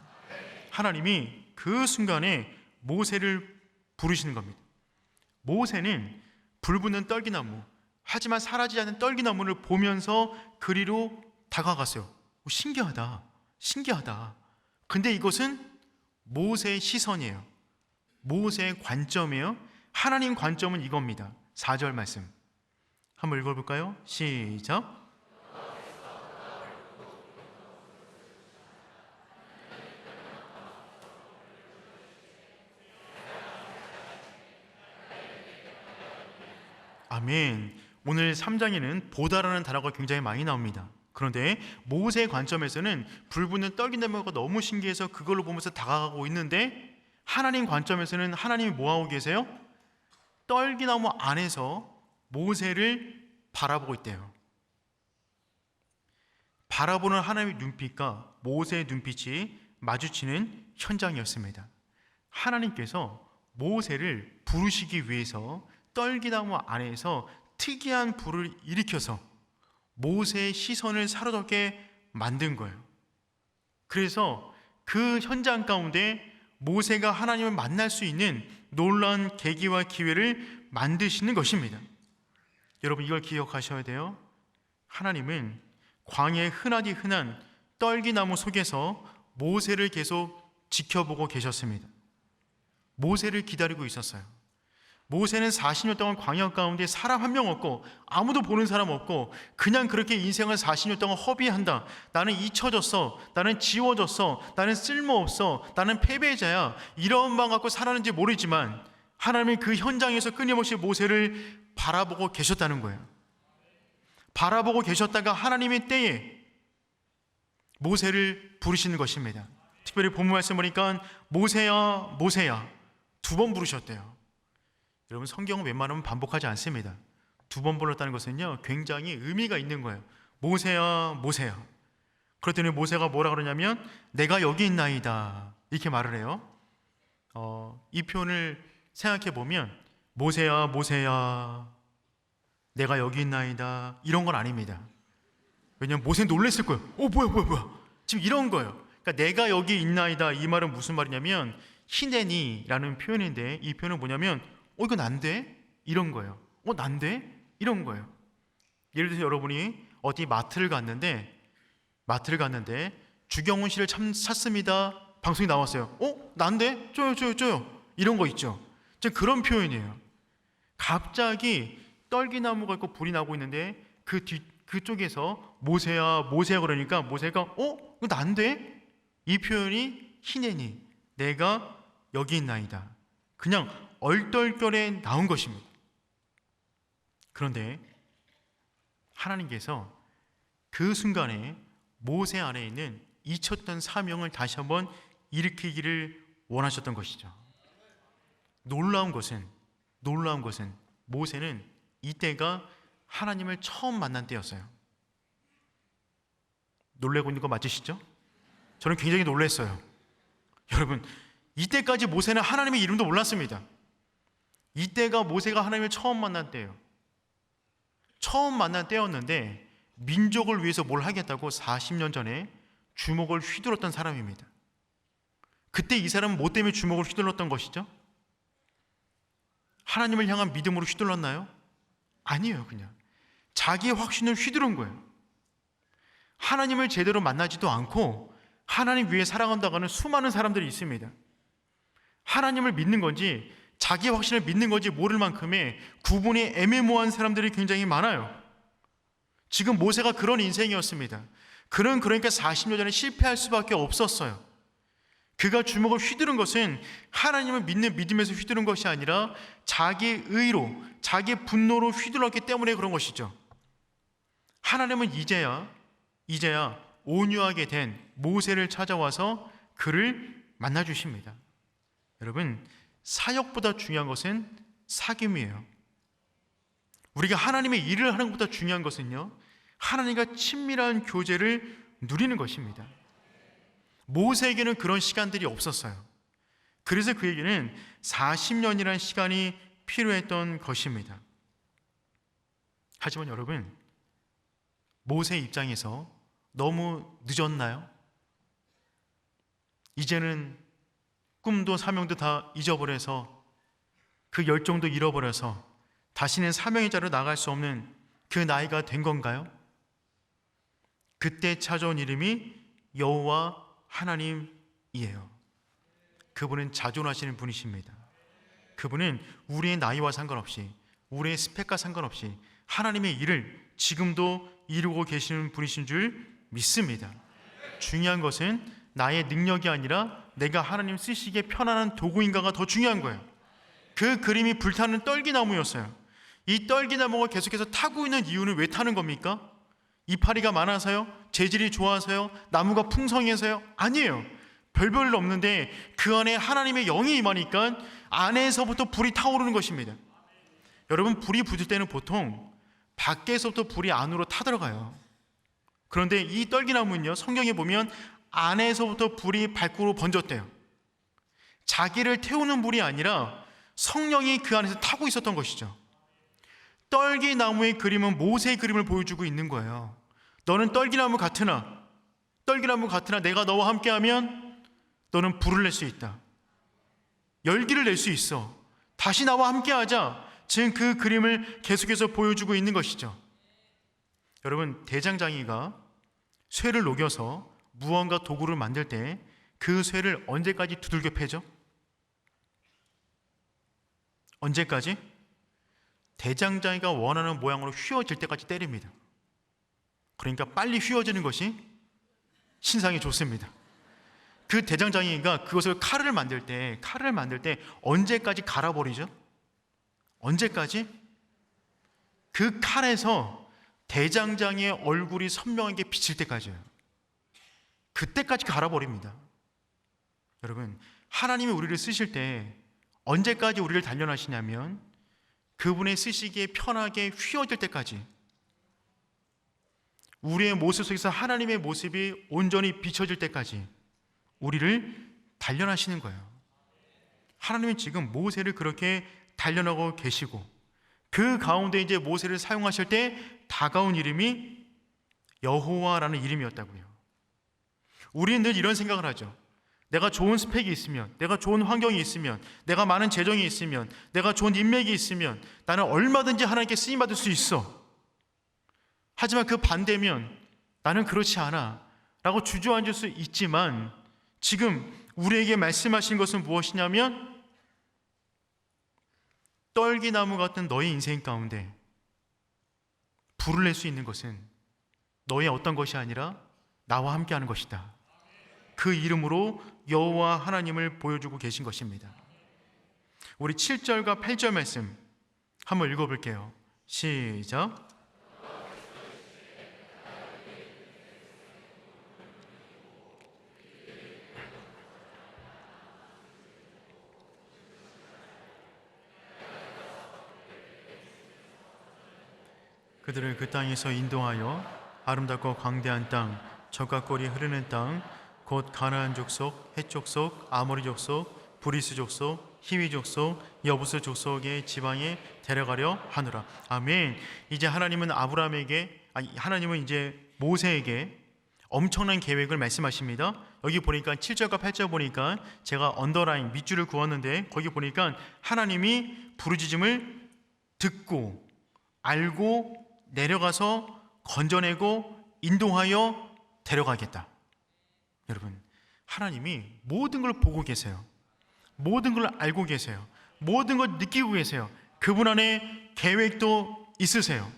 Speaker 1: 하나님이 그 순간에 모세를 부르시는 겁니다. 모세는 불붙는 떨기나무, 하지만 사라지지 않는 떨기나무를 보면서 그리로 다가갔어요. 신기하다, 신기하다. 근데 이것은 모세의 시선이에요. 모세의 관점이에요. 하나님 관점은 이겁니다. 4절 말씀 한번 읽어볼까요? 시작. 아멘. 오늘 3장에는 보다라는 단어가 굉장히 많이 나옵니다. 그런데 모세의 관점에서는 불붙는 떨기나무가 너무 신기해서 그걸로 보면서 다가가고 있는데, 하나님 관점에서는 하나님이 뭐하고 계세요? 떨기나무 안에서 모세를 바라보고 있대요. 바라보는 하나님의 눈빛과 모세의 눈빛이 마주치는 현장이었습니다. 하나님께서 모세를 부르시기 위해서 떨기나무 안에서 특이한 불을 일으켜서 모세의 시선을 사로잡게 만든 거예요. 그래서 그 현장 가운데 모세가 하나님을 만날 수 있는 놀라운 계기와 기회를 만드시는 것입니다. 여러분, 이걸 기억하셔야 돼요. 하나님은 광야의 흔하디 흔한 떨기나무 속에서 모세를 계속 지켜보고 계셨습니다. 모세를 기다리고 있었어요. 모세는 40년 동안 광야 가운데 사람 한 명 없고 아무도 보는 사람 없고 그냥 그렇게 인생을 40년 동안 허비한다. 나는 잊혀졌어. 나는 지워졌어. 나는 쓸모없어. 나는 패배자야. 이런 마음 갖고 살았는지 모르지만 하나님이 그 현장에서 끊임없이 모세를 바라보고 계셨다는 거예요. 바라보고 계셨다가 하나님의 때에 모세를 부르시는 것입니다. 특별히 본문 말씀 보니까 모세야 모세야 2번 부르셨대요. 여러분, 성경은 웬만하면 반복하지 않습니다. 2번 불렀다는 것은요 굉장히 의미가 있는 거예요. 모세야 모세야. 그랬더니 모세가 뭐라 그러냐면 내가 여기 있나이다 이렇게 말을 해요. 이 표현을 생각해 보면 모세야 모세야 내가 여기 있나이다 이런 건 아닙니다. 왜냐하면 모세는 놀랬을 거예요. 뭐야 지금 이런 거예요. 그러니까 내가 여기 있나이다 이 말은 무슨 말이냐면 히네니라는 표현인데, 이 표현은 뭐냐면 이건 안 돼? 이런 거예요. 난데? 이런 거예요. 예를 들어서 여러분이 어디 마트를 갔는데 주경훈 씨를 찾습니다. 방송이 나왔어요. 난데? 쪼요. 이런 거 있죠. 그런 표현이에요. 갑자기 떨기나무가 있고 불이 나고 있는데 그쪽에서 모세야 그러니까 모세가 이거 난데? 이 표현이 히네니, 내가 여기 있나이다. 그냥 얼떨결에 나온 것입니다. 그런데 하나님께서 그 순간에 모세 안에 있는 잊혔던 사명을 다시 한번 일으키기를 원하셨던 것이죠. 놀라운 것은 모세는 이때가 하나님을 처음 만난 때였어요. 놀래고 있는 거 맞으시죠? 저는 굉장히 놀랐어요. 여러분, 이때까지 모세는 하나님의 이름도 몰랐습니다. 이때가 모세가 하나님을 처음 만난 때예요. 처음 만난 때였는데 민족을 위해서 뭘 하겠다고 40년 전에 주먹을 휘둘렀던 사람입니다. 그때 이 사람은 뭐 때문에 주먹을 휘둘렀던 것이죠? 하나님을 향한 믿음으로 휘둘렀나요? 아니에요. 그냥 자기의 확신을 휘두른 거예요. 하나님을 제대로 만나지도 않고 하나님 위해 살아간다고 하는 수많은 사람들이 있습니다. 하나님을 믿는 건지 자기의 확신을 믿는 건지 모를 만큼의 구분이 애매모호한 사람들이 굉장히 많아요. 지금 모세가 그런 인생이었습니다. 그는 그러니까 40년 전에 실패할 수밖에 없었어요. 그가 주먹을 휘두른 것은 하나님을 믿는 믿음에서 휘두른 것이 아니라 자기의 의로, 자기의 분노로 휘둘렀기 때문에 그런 것이죠. 하나님은 이제야 온유하게 된 모세를 찾아와서 그를 만나주십니다. 여러분, 사역보다 중요한 것은 사귐이에요. 우리가 하나님의 일을 하는 것보다 중요한 것은요, 하나님과 친밀한 교제를 누리는 것입니다. 모세에게는 그런 시간들이 없었어요. 그래서 그에게는 40년이라는 시간이 필요했던 것입니다. 하지만 여러분, 모세 입장에서 너무 늦었나요? 이제는 꿈도 사명도 다 잊어버려서 그 열정도 잃어버려서 다시는 사명의 자로 나갈 수 없는 그 나이가 된 건가요? 그때 찾아온 이름이 여호와 하나님이에요. 그분은 자존하시는 분이십니다. 그분은 우리의 나이와 상관없이, 우리의 스펙과 상관없이 하나님의 일을 지금도 이루고 계시는 분이신 줄 믿습니다. 중요한 것은 나의 능력이 아니라 내가 하나님 쓰시기에 편안한 도구인가가 더 중요한 거예요. 그 그림이 불타는 떨기나무였어요. 이 떨기나무가 계속해서 타고 있는 이유는 왜 타는 겁니까? 이파리가 많아서요? 재질이 좋아서요? 나무가 풍성해서요? 아니에요. 별별 없는데 그 안에 하나님의 영이 임하니까 안에서부터 불이 타오르는 것입니다. 여러분, 불이 붙을 때는 보통 밖에서부터 불이 안으로 타들어가요. 그런데 이 떨기나무는요, 성경에 보면 안에서부터 불이 밖으로 번졌대요. 자기를 태우는 불이 아니라 성령이 그 안에서 타고 있었던 것이죠. 떨기나무의 그림은 모세의 그림을 보여주고 있는 거예요. 너는 떨기나무 같으나 내가 너와 함께하면 너는 불을 낼 수 있다. 열기를 낼 수 있어. 다시 나와 함께하자. 지금 그 그림을 계속해서 보여주고 있는 것이죠. 여러분, 대장장이가 쇠를 녹여서 무언가 도구를 만들 때 그 쇠를 언제까지 두들겨 패죠? 언제까지? 대장장이가 원하는 모양으로 휘어질 때까지 때립니다. 그러니까 빨리 휘어지는 것이 신상이 좋습니다. 그 대장장이가 그것을 칼을 만들 때 언제까지 갈아버리죠? 언제까지? 그 칼에서 대장장이의 얼굴이 선명하게 비칠 때까지예요. 그때까지 갈아버립니다. 여러분, 하나님이 우리를 쓰실 때 언제까지 우리를 단련하시냐면 그분의 쓰시기에 편하게 휘어질 때까지, 우리의 모습 속에서 하나님의 모습이 온전히 비춰질 때까지 우리를 단련하시는 거예요. 하나님은 지금 모세를 그렇게 단련하고 계시고, 그 가운데 이제 모세를 사용하실 때 다가온 이름이 여호와라는 이름이었다고요. 우리는 늘 이런 생각을 하죠. 내가 좋은 스펙이 있으면, 내가 좋은 환경이 있으면, 내가 많은 재정이 있으면, 내가 좋은 인맥이 있으면 나는 얼마든지 하나님께 쓰임받을 수 있어. 하지만 그 반대면 나는 그렇지 않아 라고 주저앉을 수 있지만, 지금 우리에게 말씀하신 것은 무엇이냐면, 떨기나무 같은 너의 인생 가운데 불을 낼 수 있는 것은 너의 어떤 것이 아니라 나와 함께하는 것이다. 그 이름으로 여호와 하나님을 보여주고 계신 것입니다. 우리 7절과 8절 말씀 한번 읽어볼게요. 시작. 그들을 그 땅에서 인도하여 아름답고 광대한 땅, 젖과 꿀이 흐르는 땅, 곧 가나안 족속, 헷 족속, 아모리 족속, 브리스 족속, 히위 족속, 여부스 족속의 지방에 데려가려 하노라. 아멘. 이제 하나님은 하나님은 이제 모세에게 엄청난 계획을 말씀하십니다. 여기 보니까 7절과 8절 보니까 제가 언더라인 밑줄을 그었는데, 거기 보니까 하나님이 부르짖음을 듣고 알고 내려가서 건져내고 인도하여 데려가겠다. 여러분, 하나님이 모든 걸 보고 계세요. 모든 걸 알고 계세요. 모든 걸 느끼고 계세요. 그분 안에 계획도 있으세요.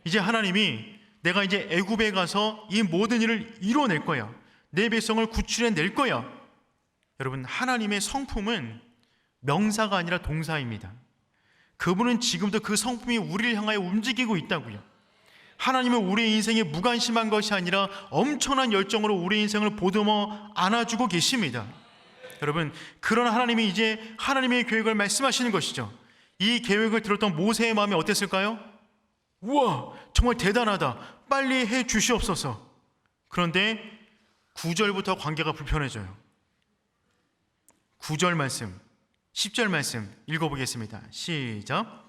Speaker 1: 이제 하나님이 내가 이제 애굽에 가서 이 모든 일을 이뤄낼 거야. 내 백성을 구출해낼 거야. 여러분, 하나님의 성품은 명사가 아니라 동사입니다. 그분은 지금도 그 성품이 우리를 향하여 움직이고 있다고요. 하나님은 우리의 인생에 무관심한 것이 아니라 엄청난 열정으로 우리의 인생을 보듬어 안아주고 계십니다. 여러분, 그런 하나님이 이제 하나님의 계획을 말씀하시는 것이죠. 이 계획을 들었던 모세의 마음이 어땠을까요? 우와, 정말 대단하다. 빨리 해 주시옵소서. 그런데 9절부터 관계가 불편해져요. 9절 말씀, 10절 말씀 읽어보겠습니다. 시작.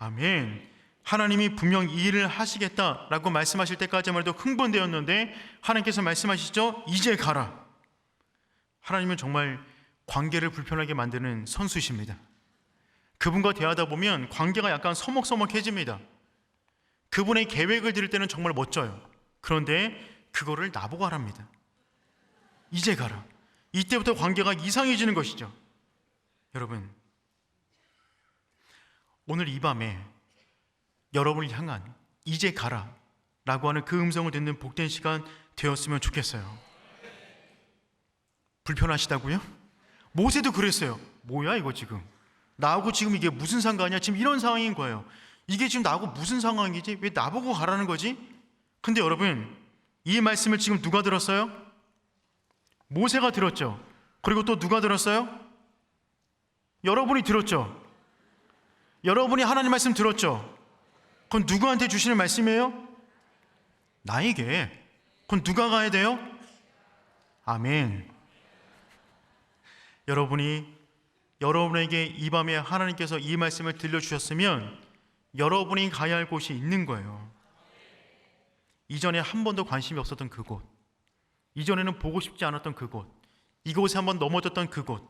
Speaker 1: 아멘. 하나님이 분명 이 일을 하시겠다라고 말씀하실 때까지만 해도 흥분되었는데, 하나님께서 말씀하시죠. 이제 가라. 하나님은 정말 관계를 불편하게 만드는 선수이십니다. 그분과 대하다 보면 관계가 약간 서먹서먹해집니다. 그분의 계획을 들을 때는 정말 멋져요. 그런데 그거를 나보고 하랍니다. 이제 가라. 이때부터 관계가 이상해지는 것이죠. 여러분, 오늘 이 밤에 여러분을 향한 이제 가라 라고 하는 그 음성을 듣는 복된 시간 되었으면 좋겠어요. 불편하시다고요? 모세도 그랬어요. 뭐야 이거 지금, 나하고 지금 이게 무슨 상관이야? 지금 이런 상황인 거예요. 이게 지금 나하고 무슨 상황이지? 왜 나보고 가라는 거지? 근데 여러분, 이 말씀을 지금 누가 들었어요? 모세가 들었죠. 그리고 또 누가 들었어요? 여러분이 들었죠. 여러분이 하나님 말씀 들었죠. 그건 누구한테 주시는 말씀이에요? 나에게. 그건 누가 가야 돼요? 아멘. 여러분에게 이 밤에 하나님께서 이 말씀을 들려주셨으면 여러분이 가야 할 곳이 있는 거예요. 이전에 한 번도 관심이 없었던 그곳, 이전에는 보고 싶지 않았던 그곳, 이곳에 한번 넘어졌던 그곳,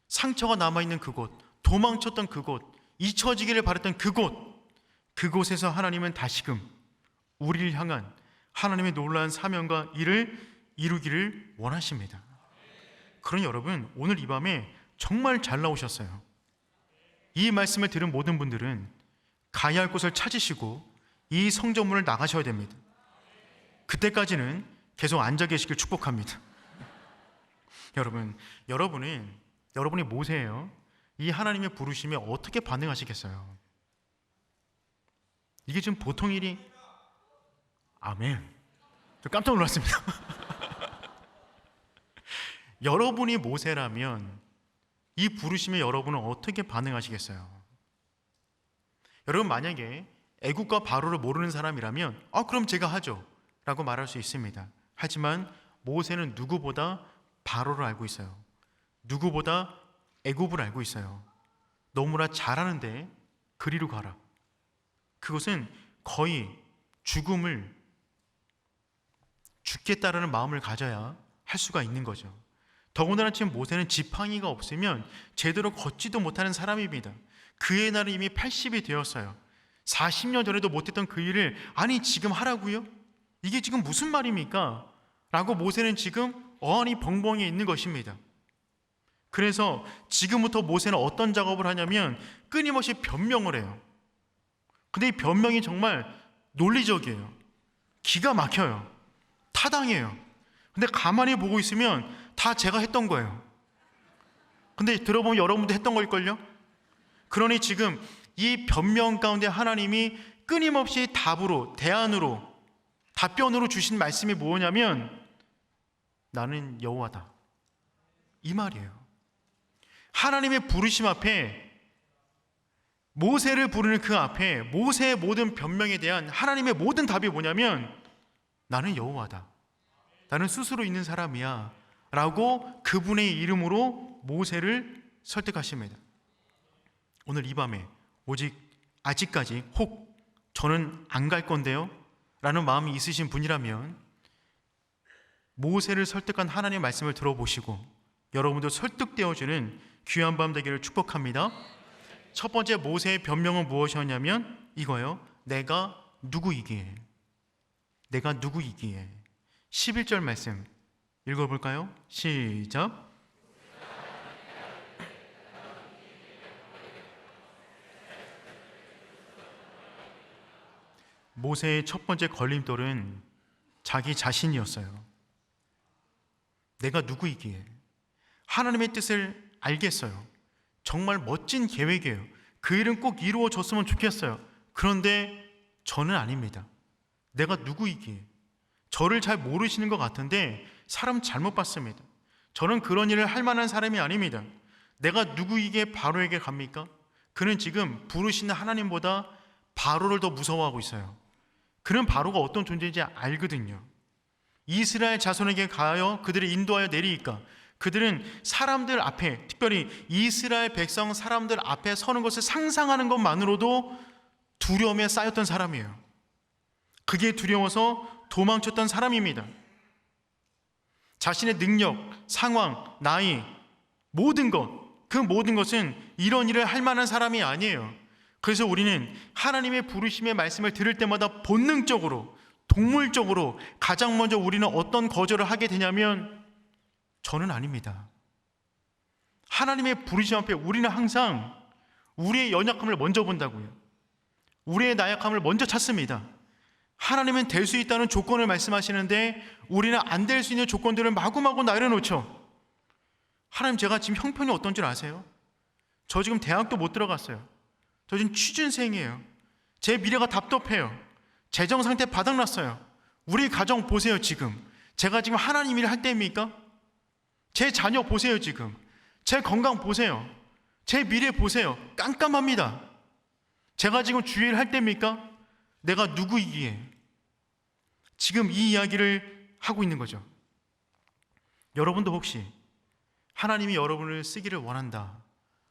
Speaker 1: 상처가 남아있는 그곳, 도망쳤던 그곳, 잊혀지기를 바랬던 그곳에서 하나님은 다시금 우리를 향한 하나님의 놀라운 사명과 일을 이루기를 원하십니다. 그러니 여러분, 오늘 이 밤에 정말 잘 나오셨어요. 이 말씀을 들은 모든 분들은 가야 할 곳을 찾으시고 이 성전문을 나가셔야 됩니다. 그때까지는 계속 앉아 계시길 축복합니다. 여러분이 모세예요. 이 하나님의 부르심에 어떻게 반응하시겠어요? 이게 지금 보통 일이, 아멘. 저 깜짝 놀랐습니다. 여러분이 모세라면 이 부르심에 여러분은 어떻게 반응하시겠어요? 여러분, 만약에 애국과 바로를 모르는 사람이라면 그럼 제가 하죠 라고 말할 수 있습니다. 하지만 모세는 누구보다 바로를 알고 있어요. 누구보다 애굽을 알고 있어요. 너무나 잘하는데 그리로 가라. 그것은 거의 죽겠다라는 마음을 가져야 할 수가 있는 거죠. 더군다나 지금 모세는 지팡이가 없으면 제대로 걷지도 못하는 사람입니다. 그의 날은 이미 80이 되었어요. 40년 전에도 못했던 그 일을 아니 지금 하라고요? 이게 지금 무슨 말입니까? 라고 모세는 지금 어안이 벙벙해 있는 것입니다. 그래서 지금부터 모세는 어떤 작업을 하냐면 끊임없이 변명을 해요. 근데 이 변명이 정말 논리적이에요. 기가 막혀요. 타당해요. 근데 가만히 보고 있으면 다 제가 했던 거예요. 근데 들어보면 여러분도 했던 걸걸요? 그러니 지금 이 변명 가운데 하나님이 끊임없이 답변으로 주신 말씀이 뭐냐면 나는 여호와다. 이 말이에요. 하나님의 부르심 앞에 모세를 부르는 그 앞에 모세의 모든 변명에 대한 하나님의 모든 답이 뭐냐면 나는 여호와다. 나는 스스로 있는 사람이야. 라고 그분의 이름으로 모세를 설득하십니다. 오늘 이 밤에 오직 아직까지 혹 저는 안 갈 건데요? 라는 마음이 있으신 분이라면 모세를 설득한 하나님의 말씀을 들어보시고 여러분도 설득되어주는 귀한 밤 되기를 축복합니다. 첫 번째 모세의 변명은 무엇이었냐면 이거예요. 내가 누구이기에 11절 말씀 읽어볼까요? 시작. 모세의 첫 번째 걸림돌은 자기 자신이었어요. 내가 누구이기에 하나님의 뜻을 알겠어요. 정말 멋진 계획이에요. 그 일은 꼭 이루어졌으면 좋겠어요. 그런데 저는 아닙니다. 내가 누구이기에 저를 잘 모르시는 것 같은데 사람 잘못 봤습니다. 저는 그런 일을 할 만한 사람이 아닙니다. 내가 누구이기에 바로에게 갑니까? 그는 지금 부르시는 하나님보다 바로를 더 무서워하고 있어요. 그는 바로가 어떤 존재인지 알거든요. 이스라엘 자손에게 가여 그들을 인도하여 내리니까 그들은 사람들 앞에, 특별히 이스라엘 백성 사람들 앞에 서는 것을 상상하는 것만으로도 두려움에 쌓였던 사람이에요. 그게 두려워서 도망쳤던 사람입니다. 자신의 능력, 상황, 나이, 모든 것은 이런 일을 할 만한 사람이 아니에요. 그래서 우리는 하나님의 부르심의 말씀을 들을 때마다 본능적으로, 동물적으로 가장 먼저 우리는 어떤 거절을 하게 되냐면 저는 아닙니다. 하나님의 부르심 앞에 우리는 항상 우리의 연약함을 먼저 본다고요. 우리의 나약함을 먼저 찾습니다. 하나님은 될 수 있다는 조건을 말씀하시는데 우리는 안 될 수 있는 조건들을 마구마구 내려놓죠. 하나님, 제가 지금 형편이 어떤 줄 아세요? 저 지금 대학도 못 들어갔어요. 저 지금 취준생이에요. 제 미래가 답답해요. 재정 상태 바닥났어요. 우리 가정 보세요. 지금 제가 지금 하나님 일을 할 때입니까? 제 자녀 보세요. 지금 제 건강 보세요. 제 미래 보세요. 깜깜합니다. 제가 지금 주일을 할 때입니까? 내가 누구이기에 지금 이 이야기를 하고 있는 거죠. 여러분도 혹시 하나님이 여러분을 쓰기를 원한다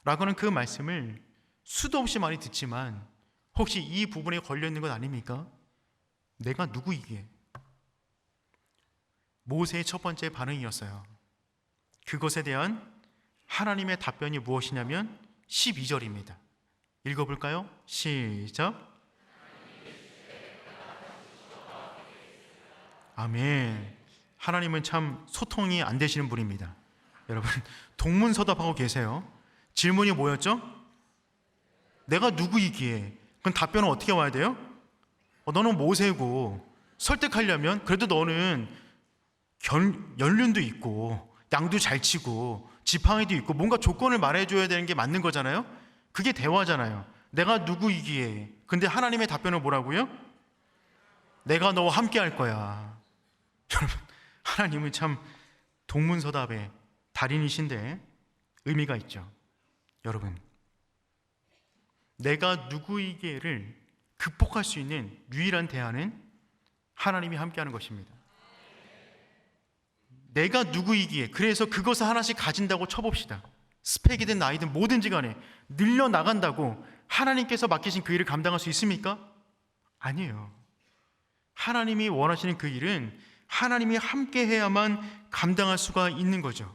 Speaker 1: 라고는 그 말씀을 수도 없이 많이 듣지만 혹시 이 부분에 걸려 있는 것 아닙니까? 내가 누구이기에? 모세의 첫 번째 반응이었어요. 그것에 대한 하나님의 답변이 무엇이냐면 12절입니다. 읽어볼까요? 시작. 아멘. 하나님은 참 소통이 안 되시는 분입니다. 여러분, 동문서답하고 계세요. 질문이 뭐였죠? 내가 누구이기에? 그럼 답변은 어떻게 와야 돼요? 너는 모세고 설득하려면 그래도 너는 연륜도 있고 양도 잘 치고 지팡이도 있고 뭔가 조건을 말해줘야 되는 게 맞는 거잖아요. 그게 대화잖아요. 내가 누구이기에? 근데 하나님의 답변은 뭐라고요? 내가 너와 함께 할 거야. 여러분, 하나님은 참 동문서답의 달인이신데 의미가 있죠. 여러분, 내가 누구이기에를 극복할 수 있는 유일한 대안은 하나님이 함께하는 것입니다. 내가 누구이기에, 그래서 그것을 하나씩 가진다고 쳐봅시다. 스펙이든 나이든 뭐든지 간에 늘려나간다고 하나님께서 맡기신 그 일을 감당할 수 있습니까? 아니에요. 하나님이 원하시는 그 일은 하나님이 함께 해야만 감당할 수가 있는 거죠.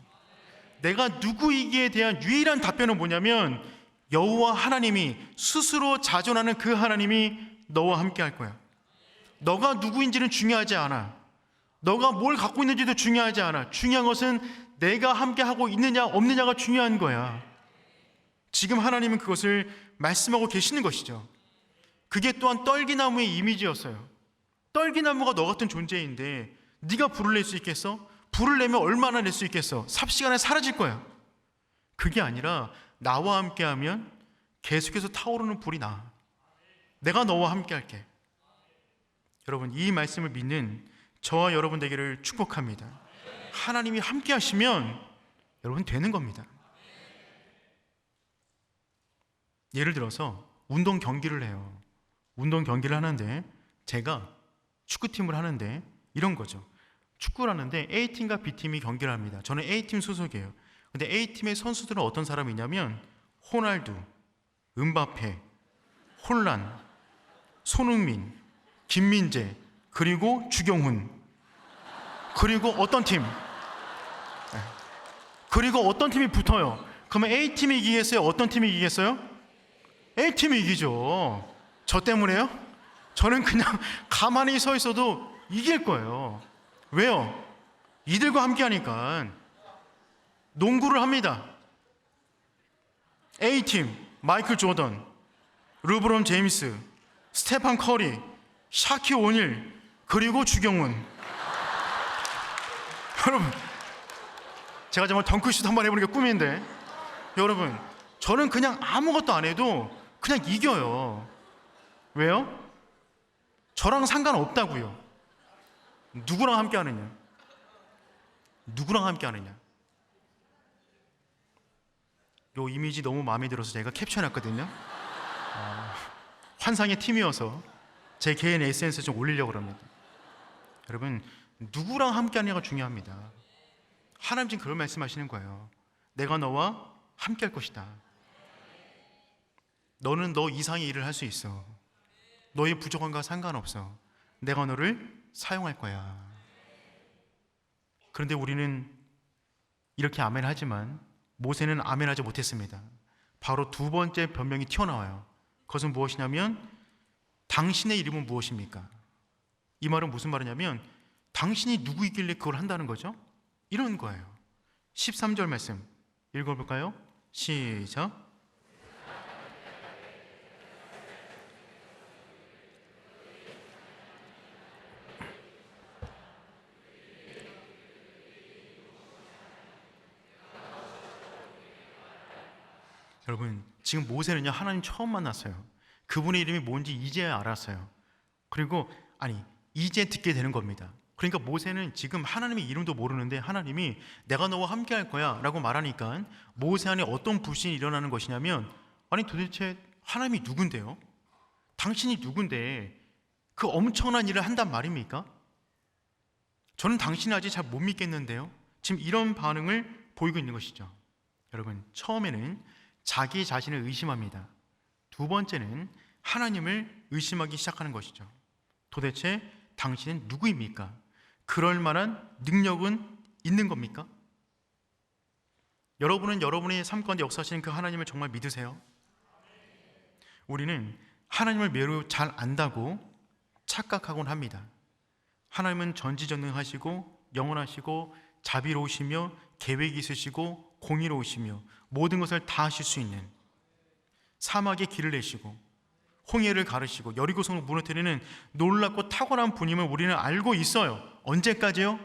Speaker 1: 내가 누구이기에 대한 유일한 답변은 뭐냐면 여호와 하나님이 스스로 자존하는 그 하나님이 너와 함께 할 거야. 너가 누구인지는 중요하지 않아. 너가 뭘 갖고 있는지도 중요하지 않아. 중요한 것은 내가 함께 하고 있느냐 없느냐가 중요한 거야. 지금 하나님은 그것을 말씀하고 계시는 것이죠. 그게 또한 떨기나무의 이미지였어요. 떨기나무가 너 같은 존재인데 네가 불을 낼 수 있겠어? 불을 내면 얼마나 낼 수 있겠어? 삽시간에 사라질 거야. 그게 아니라 나와 함께하면 계속해서 타오르는 불이 나. 내가 너와 함께 할게. 여러분, 이 말씀을 믿는 저와 여러분 되기를 축복합니다. 하나님이 함께 하시면 여러분 되는 겁니다. 예를 들어서 운동 경기를 해요. 운동 경기를 하는데 제가 축구팀을 하는데 이런 거죠. 축구를 하는데 A팀과 B팀이 경기를 합니다. 저는 A팀 소속이에요. 근데 A팀의 선수들은 어떤 사람이냐면 호날두, 음바페, 홀란, 손흥민, 김민재, 그리고 주경훈, 그리고 어떤 팀, 그리고 어떤 팀이 붙어요. 그러면 A팀이 이기겠어요? 어떤 팀이 이기겠어요? A팀이 이기죠. 저 때문에요? 저는 그냥 가만히 서 있어도 이길 거예요. 왜요? 이들과 함께 하니까. 농구를 합니다. A팀 마이클 조던, 르브론 제임스, 스테판 커리, 샤키 오닐, 그리고 주경훈. 여러분, 제가 정말 덩크슛 한번 해보는 게 꿈인데, 여러분, 저는 그냥 아무것도 안 해도 그냥 이겨요. 왜요? 저랑 상관없다고요. 누구랑 함께 하느냐? 누구랑 함께 하느냐? 요 이미지 너무 마음에 들어서 제가 캡처해놨거든요. 환상의 팀이어서 제 개인 SNS에 좀 올리려고 합니다. 여러분, 누구랑 함께 하느냐가 중요합니다. 하나님 지금 그런 말씀하시는 거예요. 내가 너와 함께 할 것이다. 너는 너 이상의 일을 할 수 있어. 너의 부족함과 상관없어. 내가 너를 사용할 거야. 그런데 우리는 이렇게 아멘 하지만 모세는 아멘 하지 못했습니다. 바로 두 번째 변명이 튀어나와요. 그것은 무엇이냐면 당신의 이름은 무엇입니까? 이 말은 무슨 말이냐면 당신이 누구이길래 그걸 한다는 거죠? 이런 거예요. 13절 말씀 읽어볼까요? 시작. 여러분, 지금 모세는요 하나님 처음 만났어요. 그분의 이름이 뭔지 이제 알았어요. 그리고 이제 듣게 되는 겁니다. 그러니까 모세는 지금 하나님의 이름도 모르는데 하나님이 내가 너와 함께 할 거야 라고 말하니까 모세 안에 어떤 불신이 일어나는 것이냐면 도대체 하나님이 누군데요? 당신이 누군데 그 엄청난 일을 한단 말입니까? 저는 당신을 아직 잘 못 믿겠는데요. 지금 이런 반응을 보이고 있는 것이죠. 여러분, 처음에는 자기 자신을 의심합니다. 두 번째는 하나님을 의심하기 시작하는 것이죠. 도대체 당신은 누구입니까? 그럴 만한 능력은 있는 겁니까? 여러분은 여러분의 삶 가운데 역사하시는 그 하나님을 정말 믿으세요? 우리는 하나님을 매우 잘 안다고 착각하곤 합니다. 하나님은 전지전능하시고 영원하시고 자비로우시며 계획이 있으시고 공의로우시며 모든 것을 다 하실 수 있는, 사막에 길을 내시고 홍해를 가르시고 여리고성을 무너뜨리는 놀랍고 탁월한 분임을 우리는 알고 있어요. 언제까지요?